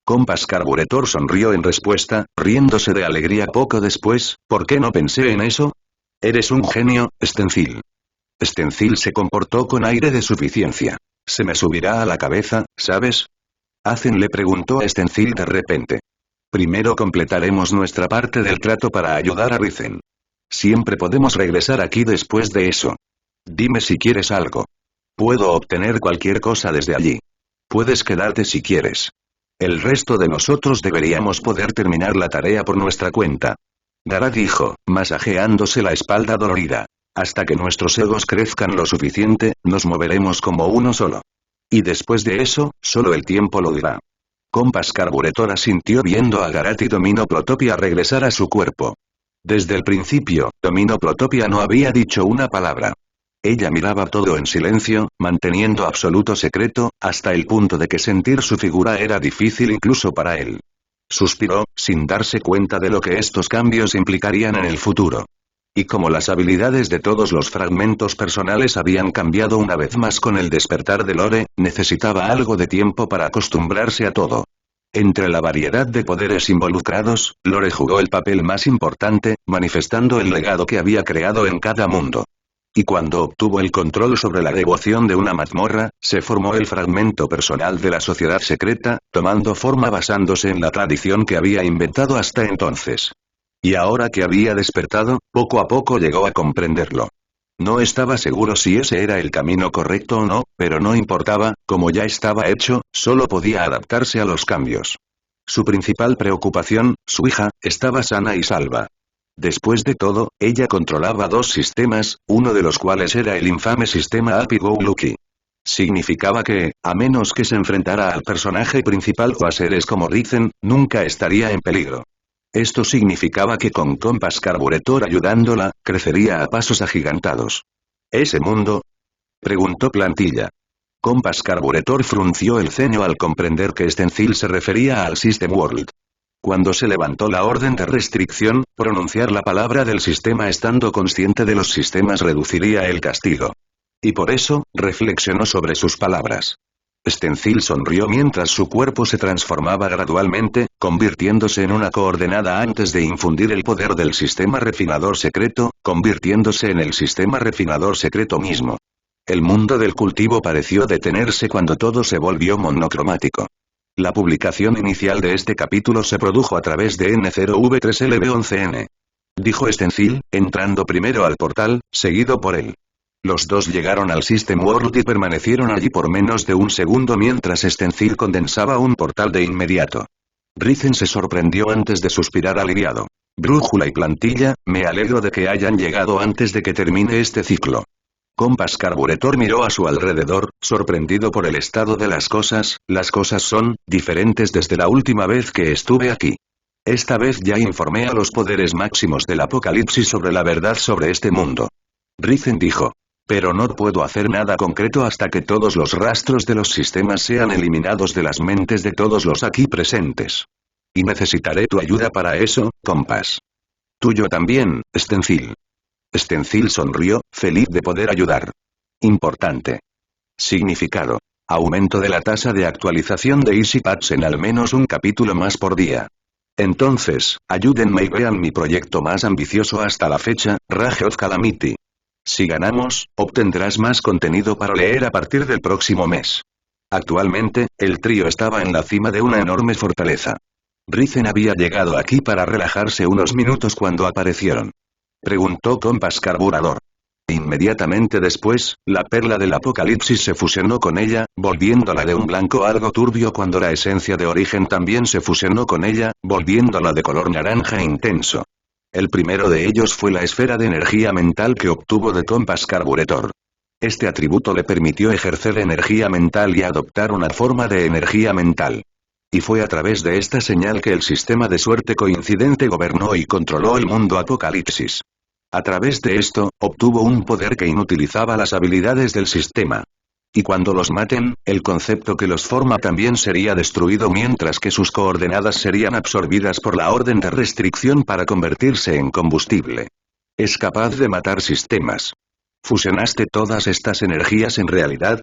Compass Carburetor sonrió en respuesta, riéndose de alegría poco después. ¿Por qué no pensé en eso? Eres un genio, Stencil. Stencil se comportó con aire de suficiencia. Se me subirá a la cabeza, ¿sabes? Aizen le preguntó a Stencil de repente. Primero completaremos nuestra parte del trato para ayudar a Risen. Siempre podemos regresar aquí después de eso. Dime si quieres algo. Puedo obtener cualquier cosa desde allí. Puedes quedarte si quieres. El resto de nosotros deberíamos poder terminar la tarea por nuestra cuenta. Gaara dijo, masajeándose la espalda dolorida. Hasta que nuestros egos crezcan lo suficiente, nos moveremos como uno solo. Y después de eso, solo el tiempo lo dirá. Compass Carburetor asintió viendo a Gaara y Domino Plotopia regresar a su cuerpo. Desde el principio, Domino Plotopia no había dicho una palabra. Ella miraba todo en silencio, manteniendo absoluto secreto, hasta el punto de que sentir su figura era difícil incluso para él. Suspiró, sin darse cuenta de lo que estos cambios implicarían en el futuro. Y como las habilidades de todos los fragmentos personales habían cambiado una vez más con el despertar de Lore, necesitaba algo de tiempo para acostumbrarse a todo. Entre la variedad de poderes involucrados, Lore jugó el papel más importante, manifestando el legado que había creado en cada mundo. Y cuando obtuvo el control sobre la devoción de una mazmorra, se formó el fragmento personal de la sociedad secreta, tomando forma basándose en la tradición que había inventado hasta entonces. Y ahora que había despertado, poco a poco llegó a comprenderlo. No estaba seguro si ese era el camino correcto o no, pero no importaba, como ya estaba hecho, solo podía adaptarse a los cambios. Su principal preocupación, su hija, estaba sana y salva. Después de todo, ella controlaba dos sistemas, uno de los cuales era el infame sistema Happy-Go-Lucky. Significaba que, a menos que se enfrentara al personaje principal o a seres como Risen, nunca estaría en peligro. Esto significaba que con Compass Carburetor ayudándola, crecería a pasos agigantados. ¿Ese mundo? Preguntó Plantilla. Compass Carburetor frunció el ceño al comprender que Stencil se refería al System World. Cuando se levantó la orden de restricción, pronunciar la palabra del sistema estando consciente de los sistemas reduciría el castigo. Y por eso, reflexionó sobre sus palabras. Stencil sonrió mientras su cuerpo se transformaba gradualmente, convirtiéndose en una coordenada antes de infundir el poder del sistema refinador secreto, convirtiéndose en el sistema refinador secreto mismo. El mundo del cultivo pareció detenerse cuando todo se volvió monocromático. La publicación inicial de este capítulo se produjo a través de N0V3LB11N. Dijo Stencil, entrando primero al portal, seguido por él. Los dos llegaron al System World y permanecieron allí por menos de un segundo mientras Stencil condensaba un portal de inmediato. Risen se sorprendió antes de suspirar aliviado. Brújula y Plantilla, me alegro de que hayan llegado antes de que termine este ciclo. Compass Carburetor miró a su alrededor, sorprendido por el estado de las cosas son, diferentes desde la última vez que estuve aquí. Esta vez ya informé a los poderes máximos del Apocalipsis sobre la verdad sobre este mundo. Risen dijo. Pero no puedo hacer nada concreto hasta que todos los rastros de los sistemas sean eliminados de las mentes de todos los aquí presentes. Y necesitaré tu ayuda para eso, Compass. Tuyo también, Stencil. Stencil sonrió, feliz de poder ayudar. Importante. Significado. Aumento de la tasa de actualización de EasyPads en al menos un capítulo más por día. Entonces, ayúdenme y vean mi proyecto más ambicioso hasta la fecha, Rage of Calamity. Si ganamos, obtendrás más contenido para leer a partir del próximo mes. Actualmente, el trío estaba en la cima de una enorme fortaleza. Risen había llegado aquí para relajarse unos minutos cuando aparecieron. Preguntó Compás Carburador. Inmediatamente después, la perla del apocalipsis se fusionó con ella, volviéndola de un blanco algo turbio cuando la esencia de origen también se fusionó con ella, volviéndola de color naranja intenso. El primero de ellos fue la esfera de energía mental que obtuvo de Compás Carburetor. Este atributo le permitió ejercer energía mental y adoptar una forma de energía mental. Y fue a través de esta señal que el sistema de suerte coincidente gobernó y controló el mundo apocalipsis. A través de esto, obtuvo un poder que inutilizaba las habilidades del sistema. Y cuando los maten, el concepto que los forma también sería destruido mientras que sus coordenadas serían absorbidas por la orden de restricción para convertirse en combustible. Es capaz de matar sistemas. ¿Fusionaste todas estas energías en realidad?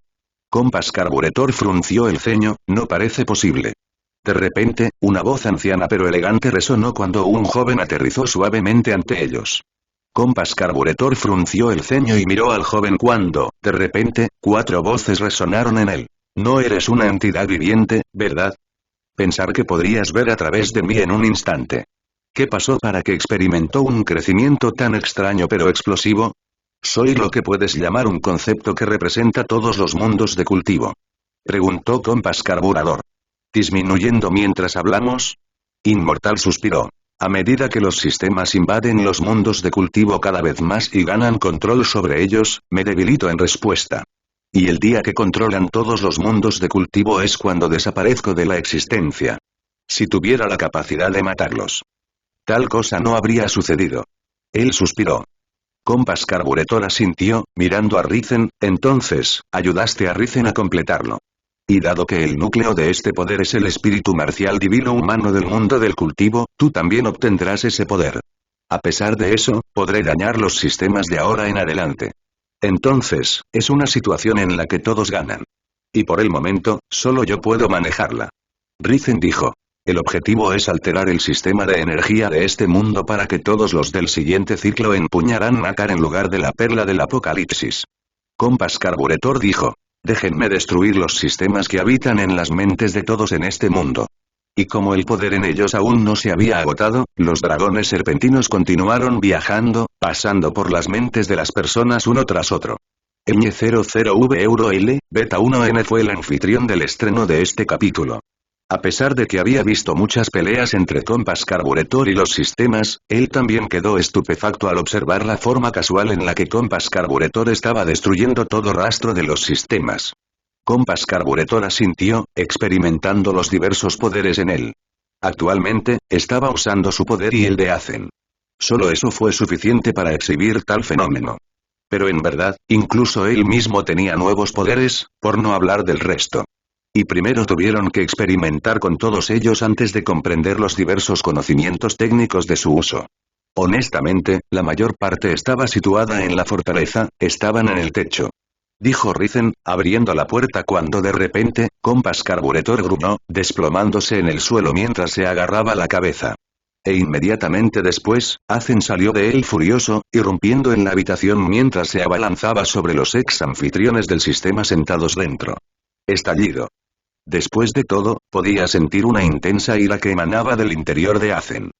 Compás Carburetor frunció el ceño, no parece posible. De repente, una voz anciana pero elegante resonó cuando un joven aterrizó suavemente ante ellos. Compás Carburetor frunció el ceño y miró al joven cuando, de repente, 4 voces resonaron en él. No eres una entidad viviente, ¿verdad? Pensar que podrías ver a través de mí en un instante. ¿Qué pasó para que experimentó un crecimiento tan extraño pero explosivo? Soy lo que puedes llamar un concepto que representa todos los mundos de cultivo. Preguntó Compás Carburador. ¿Disminuyendo mientras hablamos? Inmortal suspiró. A medida que los sistemas invaden los mundos de cultivo cada vez más y ganan control sobre ellos, me debilito en respuesta. Y el día que controlan todos los mundos de cultivo es cuando desaparezco de la existencia. Si tuviera la capacidad de matarlos. Tal cosa no habría sucedido. Él suspiró. Compás Carburetor asintió, mirando a Risen, entonces, ayudaste a Risen a completarlo. Y dado que el núcleo de este poder es el espíritu marcial divino humano del mundo del cultivo, tú también obtendrás ese poder. A pesar de eso, podré dañar los sistemas de ahora en adelante. Entonces, es una situación en la que todos ganan. Y por el momento, solo yo puedo manejarla. Risen dijo. El objetivo es alterar el sistema de energía de este mundo para que todos los del siguiente ciclo empuñarán Nácar en lugar de la perla del apocalipsis. Compás Carburetor dijo. Déjenme destruir los sistemas que habitan en las mentes de todos en este mundo. Y como el poder en ellos aún no se había agotado, los dragones serpentinos continuaron viajando, pasando por las mentes de las personas uno tras otro. Ñ00V Euro L, Beta 1N fue el anfitrión del estreno de este capítulo. A pesar de que había visto muchas peleas entre Compás Carburetor y los sistemas, él también quedó estupefacto al observar la forma casual en la que Compás Carburetor estaba destruyendo todo rastro de los sistemas. Compás Carburetor asintió, experimentando los diversos poderes en él. Actualmente, estaba usando su poder y el de Azen. Solo eso fue suficiente para exhibir tal fenómeno. Pero en verdad, incluso él mismo tenía nuevos poderes, por no hablar del resto. Y primero tuvieron que experimentar con todos ellos antes de comprender los diversos conocimientos técnicos de su uso. Honestamente, la mayor parte estaba situada en la fortaleza, estaban en el techo. Dijo Risen, abriendo la puerta cuando de repente, Compás Carburetor gruñó, desplomándose en el suelo mientras se agarraba la cabeza. E inmediatamente después, Azen salió de él furioso, irrumpiendo en la habitación mientras se abalanzaba sobre los ex anfitriones del sistema sentados dentro. Estallido. Después de todo, podía sentir una intensa ira que emanaba del interior de Azen.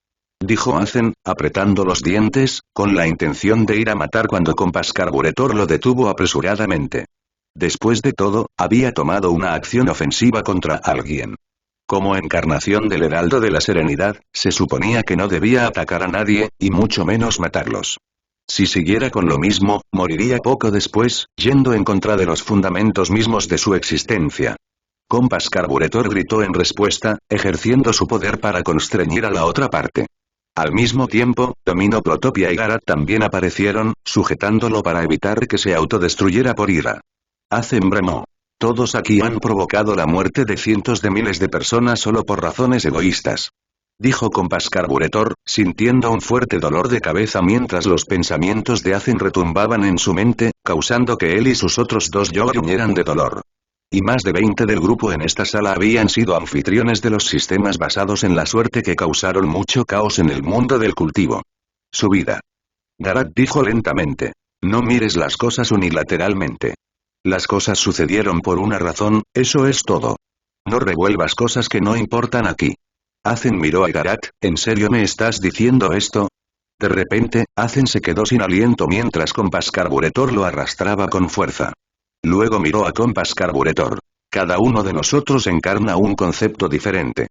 Dijo Azen, apretando los dientes, con la intención de ir a matar cuando Compás Carburetor lo detuvo apresuradamente. Después de todo, había tomado una acción ofensiva contra alguien. Como encarnación del Heraldo de la Serenidad, se suponía que no debía atacar a nadie, y mucho menos matarlos. Si siguiera con lo mismo, moriría poco después, yendo en contra de los fundamentos mismos de su existencia. Compás Carburetor gritó en respuesta, ejerciendo su poder para constreñir a la otra parte. Al mismo tiempo, Domino Plotopia y Garat también aparecieron, sujetándolo para evitar que se autodestruyera por ira. Azen bramó. Todos aquí han provocado la muerte de cientos de miles de personas solo por razones egoístas. Dijo Compás Carburetor, sintiendo un fuerte dolor de cabeza mientras los pensamientos de Azen retumbaban en su mente, causando que él y sus otros dos yo gruñeran de dolor. Y más de 20 del grupo en esta sala habían sido anfitriones de los sistemas basados en la suerte que causaron mucho caos en el mundo del cultivo. Su vida. Garat dijo lentamente. No mires las cosas unilateralmente. Las cosas sucedieron por una razón, eso es todo. No revuelvas cosas que no importan aquí. Azen miró a Garat, ¿en serio me estás diciendo esto? De repente, Azen se quedó sin aliento mientras Compass Carburetor lo arrastraba con fuerza. Luego miró a Compass Carburetor. Cada uno de nosotros encarna un concepto diferente.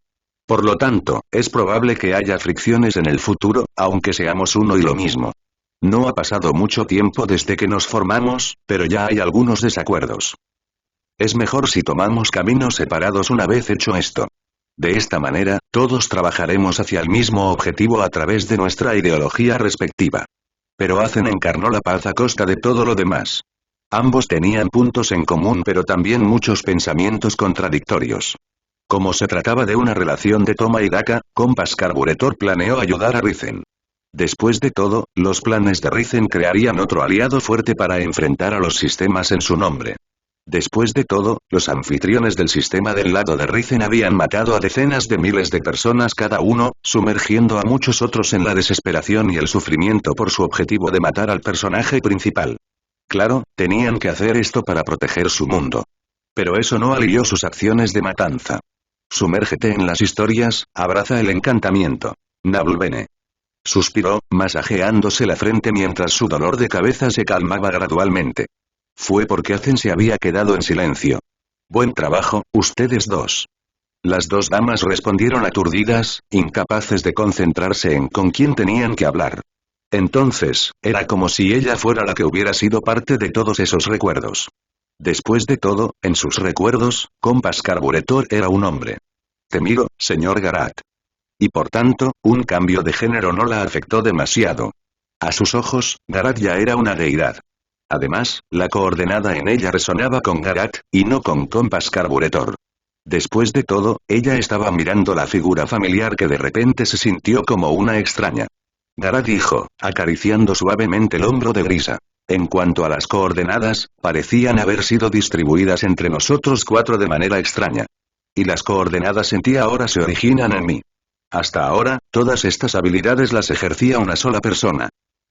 Por lo tanto, es probable que haya fricciones en el futuro, aunque seamos uno y lo mismo. No ha pasado mucho tiempo desde que nos formamos, pero ya hay algunos desacuerdos. Es mejor si tomamos caminos separados una vez hecho esto. De esta manera, todos trabajaremos hacia el mismo objetivo a través de nuestra ideología respectiva. Pero Azen encarnó la paz a costa de todo lo demás. Ambos tenían puntos en común pero también muchos pensamientos contradictorios. Como se trataba de una relación de toma y daca, Compass Carburetor planeó ayudar a Risen. Después de todo, los planes de Risen crearían otro aliado fuerte para enfrentar a los sistemas en su nombre. Después de todo, los anfitriones del sistema del lado de Risen habían matado a decenas de miles de personas cada uno, sumergiendo a muchos otros en la desesperación y el sufrimiento por su objetivo de matar al personaje principal. Claro, tenían que hacer esto para proteger su mundo. Pero eso no alivió sus acciones de matanza. Sumérgete en las historias, abraza el encantamiento. Nablbene. Suspiró, masajeándose la frente mientras su dolor de cabeza se calmaba gradualmente. Fue porque Azen se había quedado en silencio. Buen trabajo, ustedes dos. Las dos damas respondieron aturdidas, incapaces de concentrarse en con quién tenían que hablar. Entonces, era como si ella fuera la que hubiera sido parte de todos esos recuerdos. Después de todo, en sus recuerdos, Compass Carburetor era un hombre. Te miro, señor Garat. Y por tanto, un cambio de género no la afectó demasiado. A sus ojos, Garat ya era una deidad. Además, la coordenada en ella resonaba con Garat, y no con Compass Carburetor. Después de todo, ella estaba mirando la figura familiar que de repente se sintió como una extraña. Garat dijo, acariciando suavemente el hombro de Grisa. En cuanto a las coordenadas, parecían haber sido distribuidas entre nosotros cuatro de manera extraña. Y las coordenadas en ti ahora se originan en mí. Hasta ahora, todas estas habilidades las ejercía una sola persona.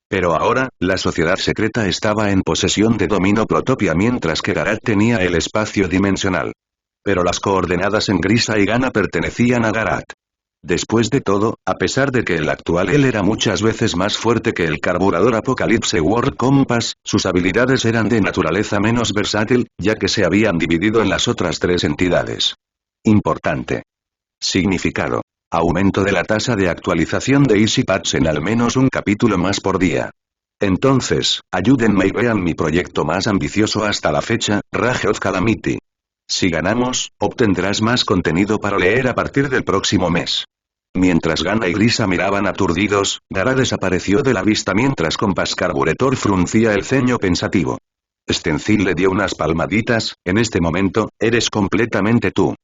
Pero ahora, la sociedad secreta estaba en posesión de Domino Plotopia mientras que Garat tenía el espacio dimensional. Pero las coordenadas en Grisa y Gana pertenecían a Garat. Después de todo, a pesar de que el actual él era muchas veces más fuerte que el carburador Apocalypse World Compass, sus habilidades eran de naturaleza menos versátil, ya que se habían dividido en las otras tres entidades. Importante. Significado. Aumento de la tasa de actualización de Easy Patch en al menos un capítulo más por día. Entonces, ayúdenme y vean mi proyecto más ambicioso hasta la fecha, Rage of Calamity. Si ganamos, obtendrás más contenido para leer a partir del próximo mes. Mientras Gana y Grisa miraban aturdidos, Garat desapareció de la vista mientras Compass Carburetor fruncía el ceño pensativo. Stencil le dio unas palmaditas, en este momento, eres completamente tú.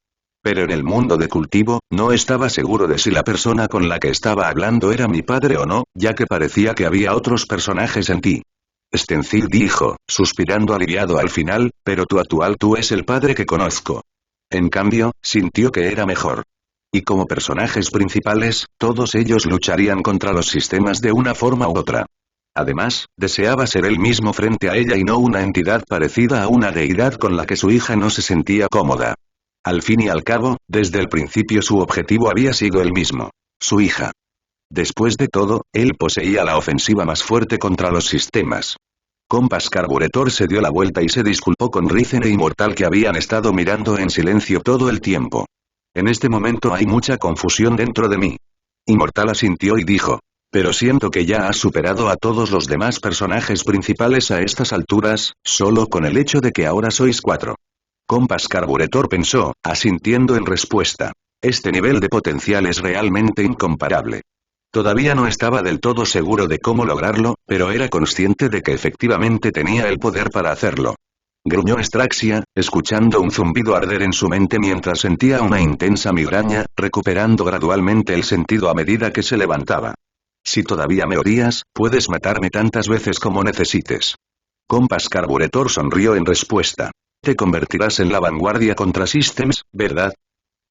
Pero en el mundo de cultivo, no estaba seguro de si la persona con la que estaba hablando era mi padre o no, ya que parecía que había otros personajes en ti. Stencil dijo, suspirando aliviado al final, pero tu actual tú es el padre que conozco. En cambio, sintió que era mejor. Y como personajes principales, todos ellos lucharían contra los sistemas de una forma u otra. Además, deseaba ser él mismo frente a ella y no una entidad parecida a una deidad con la que su hija no se sentía cómoda. Al fin y al cabo, desde el principio su objetivo había sido el mismo. Su hija. Después de todo, él poseía la ofensiva más fuerte contra los sistemas. Compass Carburetor se dio la vuelta y se disculpó con Risen e Inmortal que habían estado mirando en silencio todo el tiempo. En este momento hay mucha confusión dentro de mí. Inmortal asintió y dijo. Pero siento que ya has superado a todos los demás personajes principales a estas alturas, solo con el hecho de que ahora sois 4. Compass Carburetor pensó, asintiendo en respuesta. Este nivel de potencial es realmente incomparable. Todavía no estaba del todo seguro de cómo lograrlo, pero era consciente de que efectivamente tenía el poder para hacerlo. Gruñó Straxia, escuchando un zumbido arder en su mente mientras sentía una intensa migraña, recuperando gradualmente el sentido a medida que se levantaba. Si todavía me odias, puedes matarme tantas veces como necesites. Compass Carburetor sonrió en respuesta. Te convertirás en la vanguardia contra Systems, ¿verdad?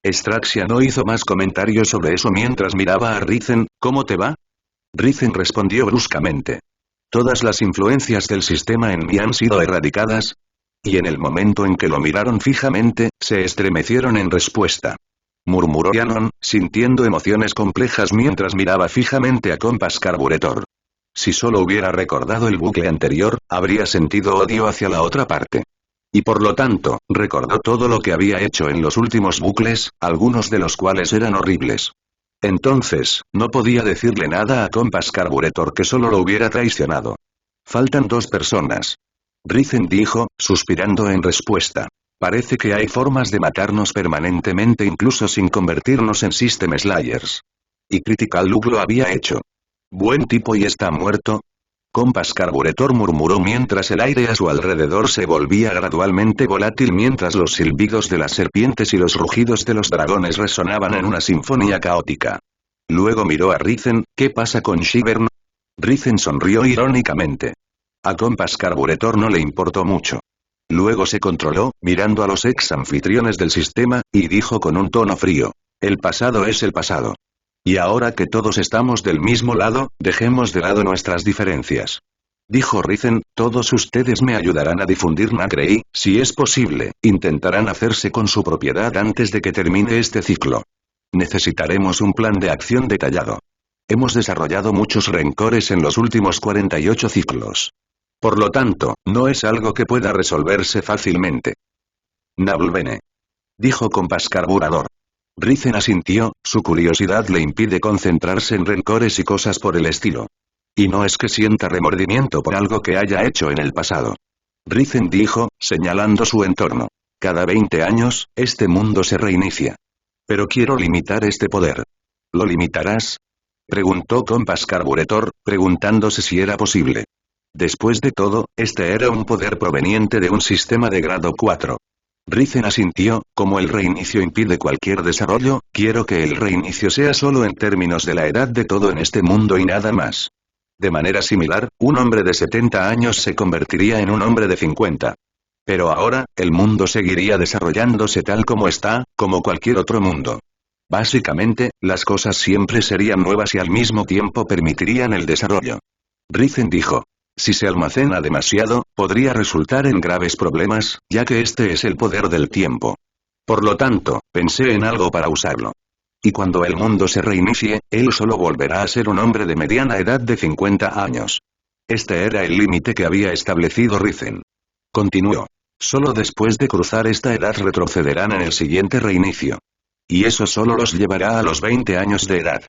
Straxia no hizo más comentarios sobre eso mientras miraba a Risen. ¿Cómo te va? Risen respondió bruscamente. Todas las influencias del sistema en mí han sido erradicadas. Y en el momento en que lo miraron fijamente, se estremecieron en respuesta. murmuró Yannon, sintiendo emociones complejas mientras miraba fijamente a Compass Carburetor. Si solo hubiera recordado el bucle anterior, habría sentido odio hacia la otra parte. Y por lo tanto, recordó todo lo que había hecho en los últimos bucles, algunos de los cuales eran horribles. Entonces, no podía decirle nada a Compass Carburetor que solo lo hubiera traicionado. Faltan 2 personas. Risen dijo, suspirando en respuesta. Parece que hay formas de matarnos permanentemente incluso sin convertirnos en System Slayers. Y Critical Look lo había hecho. Buen tipo y está muerto. Compass Carburetor murmuró mientras el aire a su alrededor se volvía gradualmente volátil mientras los silbidos de las serpientes y los rugidos de los dragones resonaban en una sinfonía caótica. Luego miró a Risen, ¿qué pasa con Shivern? Risen sonrió irónicamente. A Compass Carburetor no le importó mucho. Luego se controló, mirando a los ex anfitriones del sistema, y dijo con un tono frío. El pasado es el pasado. Y ahora que todos estamos del mismo lado, dejemos de lado nuestras diferencias. Dijo Risen, todos ustedes me ayudarán a difundir Nacre y, si es posible, intentarán hacerse con su propiedad antes de que termine este ciclo. Necesitaremos un plan de acción detallado. Hemos desarrollado muchos rencores en los últimos 48 ciclos. Por lo tanto, no es algo que pueda resolverse fácilmente. Nablbene. Dijo Compass Carburador. Risen asintió, su curiosidad le impide concentrarse en rencores y cosas por el estilo. Y no es que sienta remordimiento por algo que haya hecho en el pasado. Risen dijo, señalando su entorno. Cada 20 años, este mundo se reinicia. Pero quiero limitar este poder. ¿Lo limitarás? Preguntó Compass Carburetor, preguntándose si era posible. Después de todo, este era un poder proveniente de un sistema de grado 4. Risen asintió, como el reinicio impide cualquier desarrollo, quiero que el reinicio sea solo en términos de la edad de todo en este mundo y nada más. De manera similar, un hombre de 70 años se convertiría en un hombre de 50. Pero ahora, el mundo seguiría desarrollándose tal como está, como cualquier otro mundo. Básicamente, las cosas siempre serían nuevas y al mismo tiempo permitirían el desarrollo. Risen dijo. Si se almacena demasiado, podría resultar en graves problemas, ya que este es el poder del tiempo. Por lo tanto, pensé en algo para usarlo. Y cuando el mundo se reinicie, él solo volverá a ser un hombre de mediana edad de 50 años. Este era el límite que había establecido Risen. Continuó. Solo después de cruzar esta edad retrocederán en el siguiente reinicio. Y eso solo los llevará a los 20 años de edad.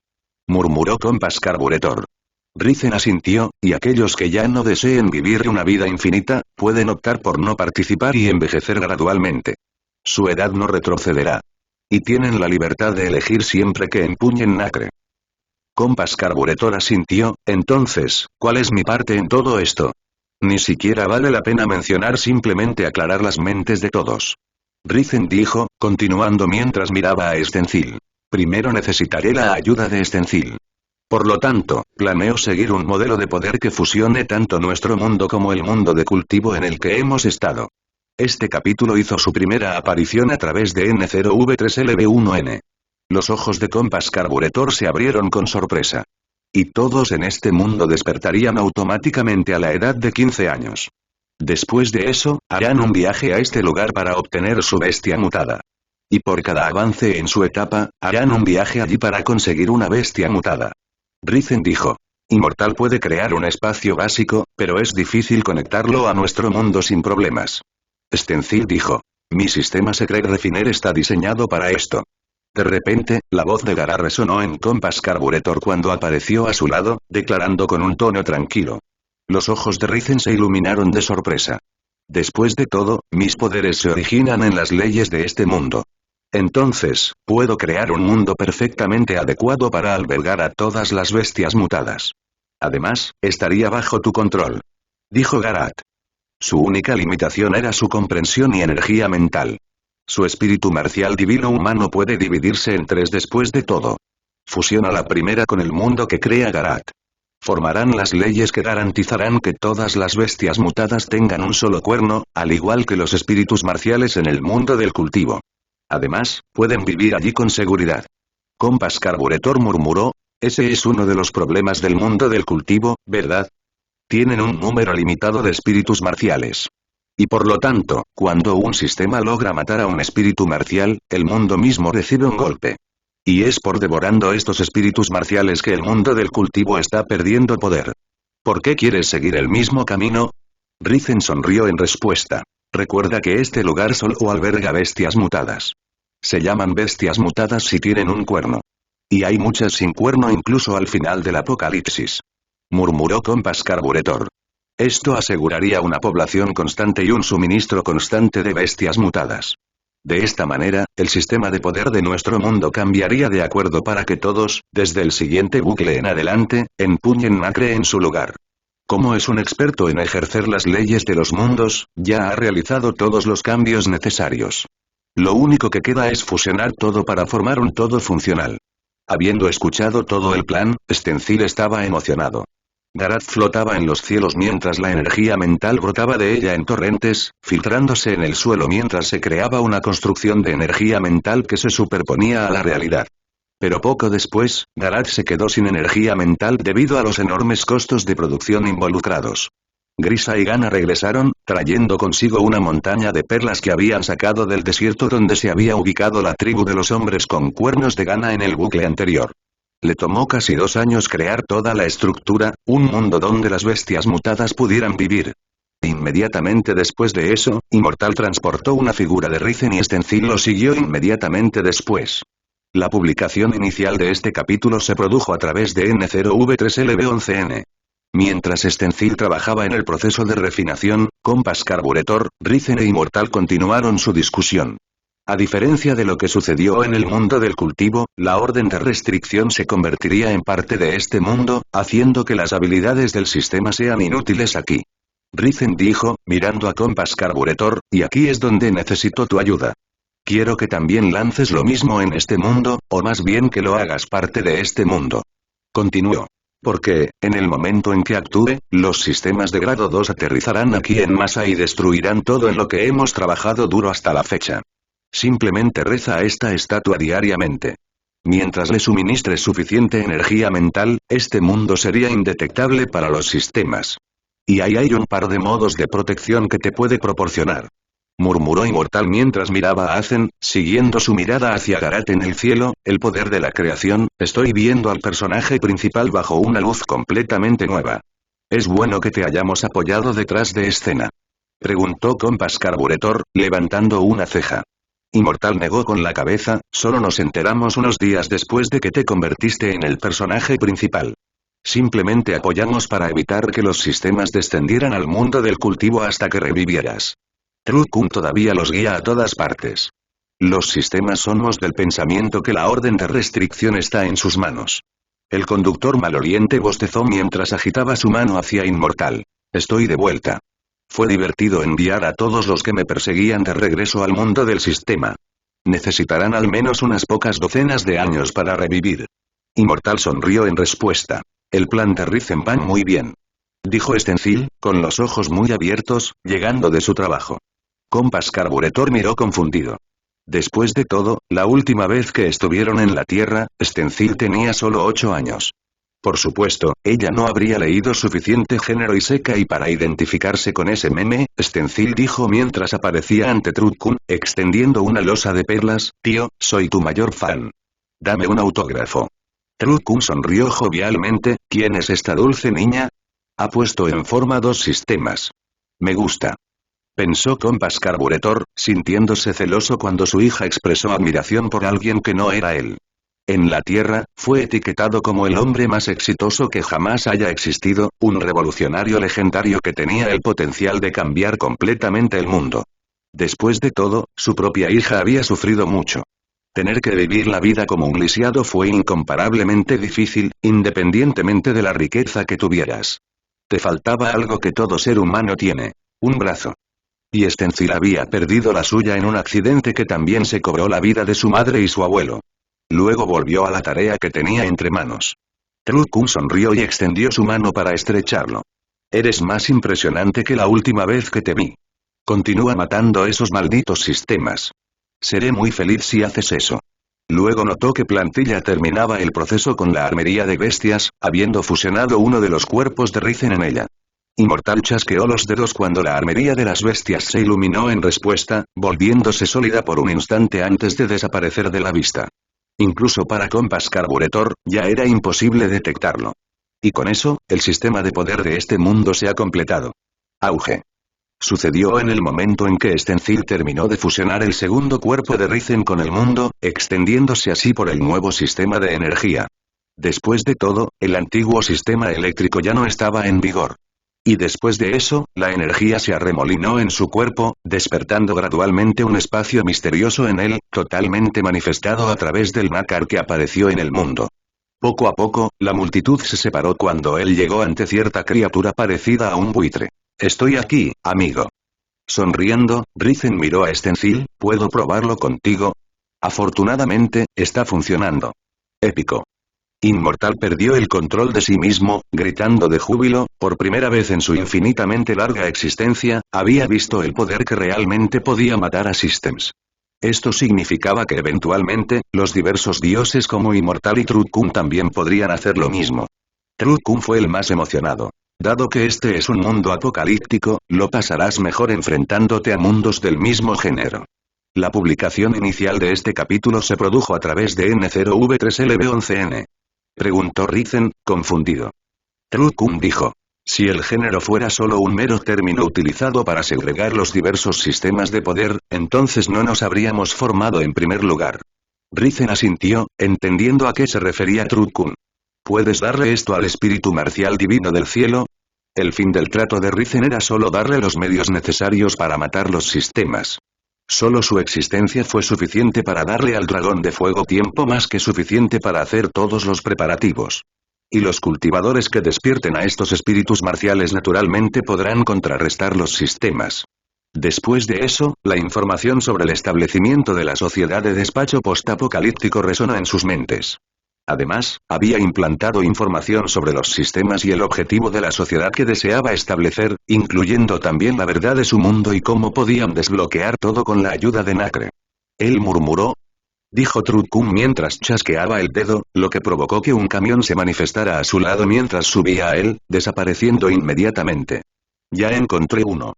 Murmuró Compass Carburetor. Risen asintió, y aquellos que ya no deseen vivir una vida infinita, pueden optar por no participar y envejecer gradualmente. Su edad no retrocederá. Y tienen la libertad de elegir siempre que empuñen Nacre. Compass Carburetor asintió, entonces, ¿cuál es mi parte en todo esto? Ni siquiera vale la pena mencionar, simplemente aclarar las mentes de todos. Risen dijo, continuando mientras miraba a Stencil. Primero necesitaré la ayuda de Stencil. Por lo tanto, planeo seguir un modelo de poder que fusione tanto nuestro mundo como el mundo de cultivo en el que hemos estado. Este capítulo hizo su primera aparición a través de N0V3LB1N. Los ojos de Compass Carburetor se abrieron con sorpresa. Y todos en este mundo despertarían automáticamente a la edad de 15 años. Después de eso, harán un viaje a este lugar para obtener su bestia mutada. Y por cada avance en su etapa, harán un viaje allí para conseguir una bestia mutada. Risen dijo. Inmortal puede crear un espacio básico, pero es difícil conectarlo a nuestro mundo sin problemas. Stencil dijo. Mi sistema Secret Refiner está diseñado para esto. De repente, la voz de Garat resonó en Compass Carburetor cuando apareció a su lado, declarando con un tono tranquilo. Los ojos de Risen se iluminaron de sorpresa. Después de todo, mis poderes se originan en las leyes de este mundo. Entonces, puedo crear un mundo perfectamente adecuado para albergar a todas las bestias mutadas. Además, estaría bajo tu control. Dijo Garat. Su única limitación era su comprensión y energía mental. Su espíritu marcial divino humano puede dividirse en 3 después de todo. Fusiona la primera con el mundo que crea Garat. Formarán las leyes que garantizarán que todas las bestias mutadas tengan un solo cuerno, al igual que los espíritus marciales en el mundo del cultivo. Además, pueden vivir allí con seguridad. Compass Carburetor murmuró, ese es uno de los problemas del mundo del cultivo, ¿verdad? Tienen un número limitado de espíritus marciales. Y por lo tanto, cuando un sistema logra matar a un espíritu marcial, el mundo mismo recibe un golpe. Y es por devorando estos espíritus marciales que el mundo del cultivo está perdiendo poder. ¿Por qué quieres seguir el mismo camino? Risen sonrió en respuesta. Recuerda que este lugar solo alberga bestias mutadas. Se llaman bestias mutadas si tienen un cuerno. Y hay muchas sin cuerno incluso al final del apocalipsis. Murmuró Compass Carburetor. Esto aseguraría una población constante y un suministro constante de bestias mutadas. De esta manera, el sistema de poder de nuestro mundo cambiaría de acuerdo para que todos, desde el siguiente bucle en adelante, empuñen Macre en su lugar. Como es un experto en ejercer las leyes de los mundos, ya ha realizado todos los cambios necesarios. Lo único que queda es fusionar todo para formar un todo funcional. Habiendo escuchado todo el plan, Stencil estaba emocionado. Garat flotaba en los cielos mientras la energía mental brotaba de ella en torrentes, filtrándose en el suelo mientras se creaba una construcción de energía mental que se superponía a la realidad. Pero poco después, Garat se quedó sin energía mental debido a los enormes costos de producción involucrados. Grisa y Gana regresaron, trayendo consigo una montaña de perlas que habían sacado del desierto donde se había ubicado la tribu de los hombres con cuernos de Gana en el bucle anterior. Le tomó casi 2 años crear toda la estructura, un mundo donde las bestias mutadas pudieran vivir. Inmediatamente después de eso, Immortal transportó una figura de Risen y Stencil lo siguió inmediatamente después. La publicación inicial de este capítulo se produjo a través de N0V3LB11N. Mientras Stencil trabajaba en el proceso de refinación, Compass Carburetor, Risen e Immortal continuaron su discusión. A diferencia de lo que sucedió en el mundo del cultivo, la orden de restricción se convertiría en parte de este mundo, haciendo que las habilidades del sistema sean inútiles aquí. Risen dijo, mirando a Compass Carburetor, y aquí es donde necesito tu ayuda. Quiero que también lances lo mismo en este mundo, o más bien que lo hagas parte de este mundo. Continuó. Porque, en el momento en que actúe, los sistemas de grado 2 aterrizarán aquí en masa y destruirán todo en lo que hemos trabajado duro hasta la fecha. Simplemente reza a esta estatua diariamente. Mientras le suministres suficiente energía mental, este mundo sería indetectable para los sistemas. Y ahí hay un par de modos de protección que te puede proporcionar. Murmuró Immortal mientras miraba a Azen, siguiendo su mirada hacia Garat en el cielo, el poder de la creación. Estoy viendo al personaje principal bajo una luz completamente nueva. Es bueno que te hayamos apoyado detrás de escena. Preguntó Compass Carburetor, levantando una ceja. Immortal negó con la cabeza, solo nos enteramos unos días después de que te convertiste en el personaje principal. Simplemente apoyamos para evitar que los sistemas descendieran al mundo del cultivo hasta que revivieras. Truth-kun todavía los guía a todas partes. Los sistemas somos del pensamiento que la orden de restricción está en sus manos. El conductor maloliente bostezó mientras agitaba su mano hacia Immortal. Estoy de vuelta. Fue divertido enviar a todos los que me perseguían de regreso al mundo del sistema. Necesitarán al menos unas pocas docenas de años para revivir. Immortal sonrió en respuesta. El plan de Risen va muy bien. Dijo Stencil, con los ojos muy abiertos, llegando de su trabajo. Compass Carburetor miró confundido. Después de todo, la última vez que estuvieron en la Tierra, Stencil tenía solo 8 años. Por supuesto, ella no habría leído suficiente género y seca y para identificarse con ese meme, Stencil dijo mientras aparecía ante Truth-kun, extendiendo una losa de perlas, tío, soy tu mayor fan. Dame un autógrafo. Truth-kun sonrió jovialmente, ¿quién es esta dulce niña? Ha puesto en forma 2 sistemas. Me gusta. Pensó Compass Carburetor, sintiéndose celoso cuando su hija expresó admiración por alguien que no era él. En la Tierra, fue etiquetado como el hombre más exitoso que jamás haya existido, un revolucionario legendario que tenía el potencial de cambiar completamente el mundo. Después de todo, su propia hija había sufrido mucho. Tener que vivir la vida como un lisiado fue incomparablemente difícil, independientemente de la riqueza que tuvieras. Te faltaba algo que todo ser humano tiene: un brazo. Y Stencil había perdido la suya en un accidente que también se cobró la vida de su madre y su abuelo. Luego volvió a la tarea que tenía entre manos. Truth-kun sonrió y extendió su mano para estrecharlo. Eres más impresionante que la última vez que te vi. Continúa matando esos malditos sistemas. Seré muy feliz si haces eso. Luego notó que Plantilla terminaba el proceso con la armería de bestias, habiendo fusionado uno de los cuerpos de Risen en ella. Inmortal chasqueó los dedos cuando la armería de las bestias se iluminó en respuesta, volviéndose sólida por un instante antes de desaparecer de la vista. Incluso para Compass Carburetor, ya era imposible detectarlo. Y con eso, el sistema de poder de este mundo se ha completado. Auge. Sucedió en el momento en que Stencil terminó de fusionar el segundo cuerpo de Risen con el mundo, extendiéndose así por el nuevo sistema de energía. Después de todo, el antiguo sistema eléctrico ya no estaba en vigor. Y después de eso, la energía se arremolinó en su cuerpo, despertando gradualmente un espacio misterioso en él, totalmente manifestado a través del nácar que apareció en el mundo. Poco a poco, la multitud se separó cuando él llegó ante cierta criatura parecida a un buitre. Estoy aquí, amigo. Sonriendo, Risen miró a Stencil, ¿puedo probarlo contigo? Afortunadamente, está funcionando. Épico. Inmortal perdió el control de sí mismo, gritando de júbilo, por primera vez en su infinitamente larga existencia, había visto el poder que realmente podía matar a Systems. Esto significaba que eventualmente, los diversos dioses como Inmortal y Trutkun también podrían hacer lo mismo. Trutkun fue el más emocionado. Dado que este es un mundo apocalíptico, lo pasarás mejor enfrentándote a mundos del mismo género. La publicación inicial de este capítulo se produjo a través de N0V3LB11N. Preguntó Risen, confundido. Trutkun dijo. Si el género fuera solo un mero término utilizado para segregar los diversos sistemas de poder, entonces no nos habríamos formado en primer lugar. Risen asintió, entendiendo a qué se refería Trutkun. ¿Puedes darle esto al espíritu marcial divino del cielo? El fin del trato de Risen era solo darle los medios necesarios para matar los sistemas. Solo su existencia fue suficiente para darle al dragón de fuego tiempo más que suficiente para hacer todos los preparativos. Y los cultivadores que despierten a estos espíritus marciales naturalmente podrán contrarrestar los sistemas. Después de eso, la información sobre el establecimiento de la sociedad de despacho postapocalíptico resonó en sus mentes. Además, había implantado información sobre los sistemas y el objetivo de la sociedad que deseaba establecer, incluyendo también la verdad de su mundo y cómo podían desbloquear todo con la ayuda de Nacre. Él murmuró. Dijo Trutkun mientras chasqueaba el dedo, lo que provocó que un camión se manifestara a su lado mientras subía a él, desapareciendo inmediatamente. Ya encontré uno.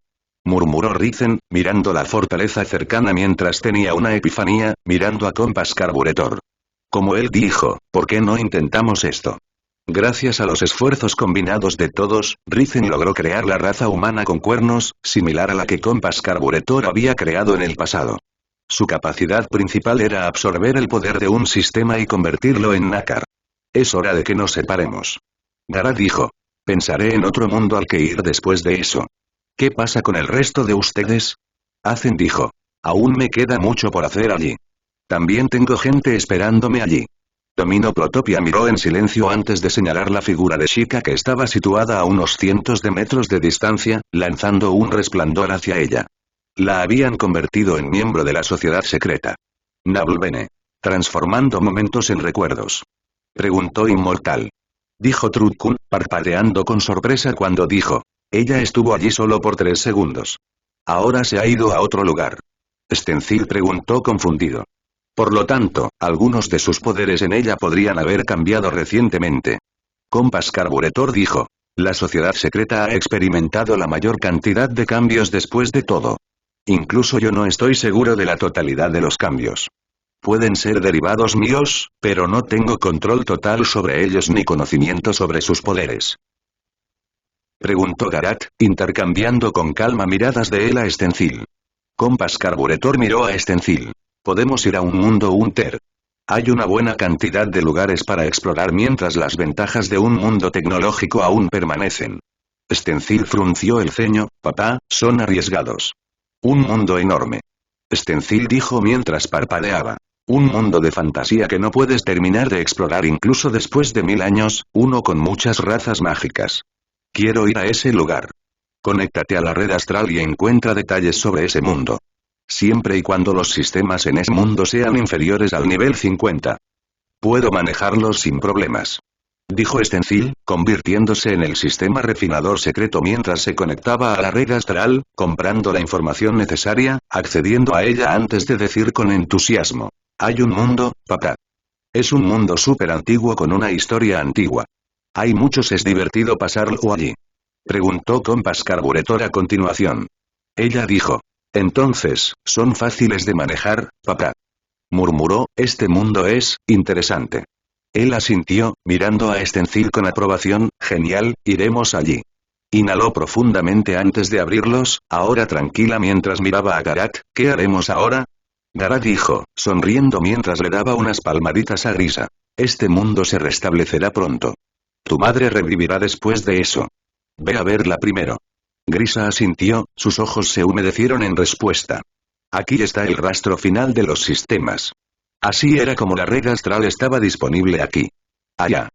Murmuró Risen, mirando la fortaleza cercana mientras tenía una epifanía, mirando a Compass Carburetor. Como él dijo, ¿por qué no intentamos esto? Gracias a los esfuerzos combinados de todos, Risen logró crear la raza humana con cuernos, similar a la que Compass Carburetor había creado en el pasado. Su capacidad principal era absorber el poder de un sistema y convertirlo en nácar. Es hora de que nos separemos. Garat dijo. Pensaré en otro mundo al que ir después de eso. ¿Qué pasa con el resto de ustedes? Azen dijo. Aún me queda mucho por hacer allí. También tengo gente esperándome allí. Domino Plotopia miró en silencio antes de señalar la figura de Shika que estaba situada a unos cientos de metros de distancia, lanzando un resplandor hacia ella. La habían convertido en miembro de la sociedad secreta. Nablbene. Transformando momentos en recuerdos. Preguntó Inmortal. Dijo Trutkun, parpadeando con sorpresa cuando dijo. Ella estuvo allí solo por 3 segundos. Ahora se ha ido a otro lugar. Stencil preguntó confundido. Por lo tanto, algunos de sus poderes en ella podrían haber cambiado recientemente. Compass Carburetor dijo. La sociedad secreta ha experimentado la mayor cantidad de cambios después de todo. Incluso yo no estoy seguro de la totalidad de los cambios. Pueden ser derivados míos, pero no tengo control total sobre ellos ni conocimiento sobre sus poderes. Preguntó Garat, intercambiando con calma miradas de él a Stencil. Compass Carburetor miró a Stencil. Podemos ir a un mundo Unter. Hay una buena cantidad de lugares para explorar mientras las ventajas de un mundo tecnológico aún permanecen. Stencil frunció el ceño, papá, son arriesgados. Un mundo enorme. Stencil dijo mientras parpadeaba. Un mundo de fantasía que no puedes terminar de explorar incluso después de 1000 años, uno con muchas razas mágicas. Quiero ir a ese lugar. Conéctate a la red astral y encuentra detalles sobre ese mundo. Siempre y cuando los sistemas en ese mundo sean inferiores al nivel 50. Puedo manejarlos sin problemas. Dijo Stencil, convirtiéndose en el sistema refinador secreto mientras se conectaba a la red astral, comprando la información necesaria, accediendo a ella antes de decir con entusiasmo. Hay un mundo, papá. Es un mundo súper antiguo con una historia antigua. Hay muchos, es divertido pasarlo allí. Preguntó Compass Carburetor a continuación. Ella dijo. Entonces, son fáciles de manejar, papá. Murmuró, este mundo es, interesante. Él asintió, mirando a Stencil con aprobación, genial, iremos allí. Inhaló profundamente antes de abrirlos, ahora tranquila mientras miraba a Garat, ¿qué haremos ahora? Garat dijo, sonriendo mientras le daba unas palmaditas a Grisa. Este mundo se restablecerá pronto. Tu madre revivirá después de eso. Ve a verla primero. Grisa asintió, sus ojos se humedecieron en respuesta. Aquí está el rastro final de los sistemas. Así era como la red astral estaba disponible aquí. Allá.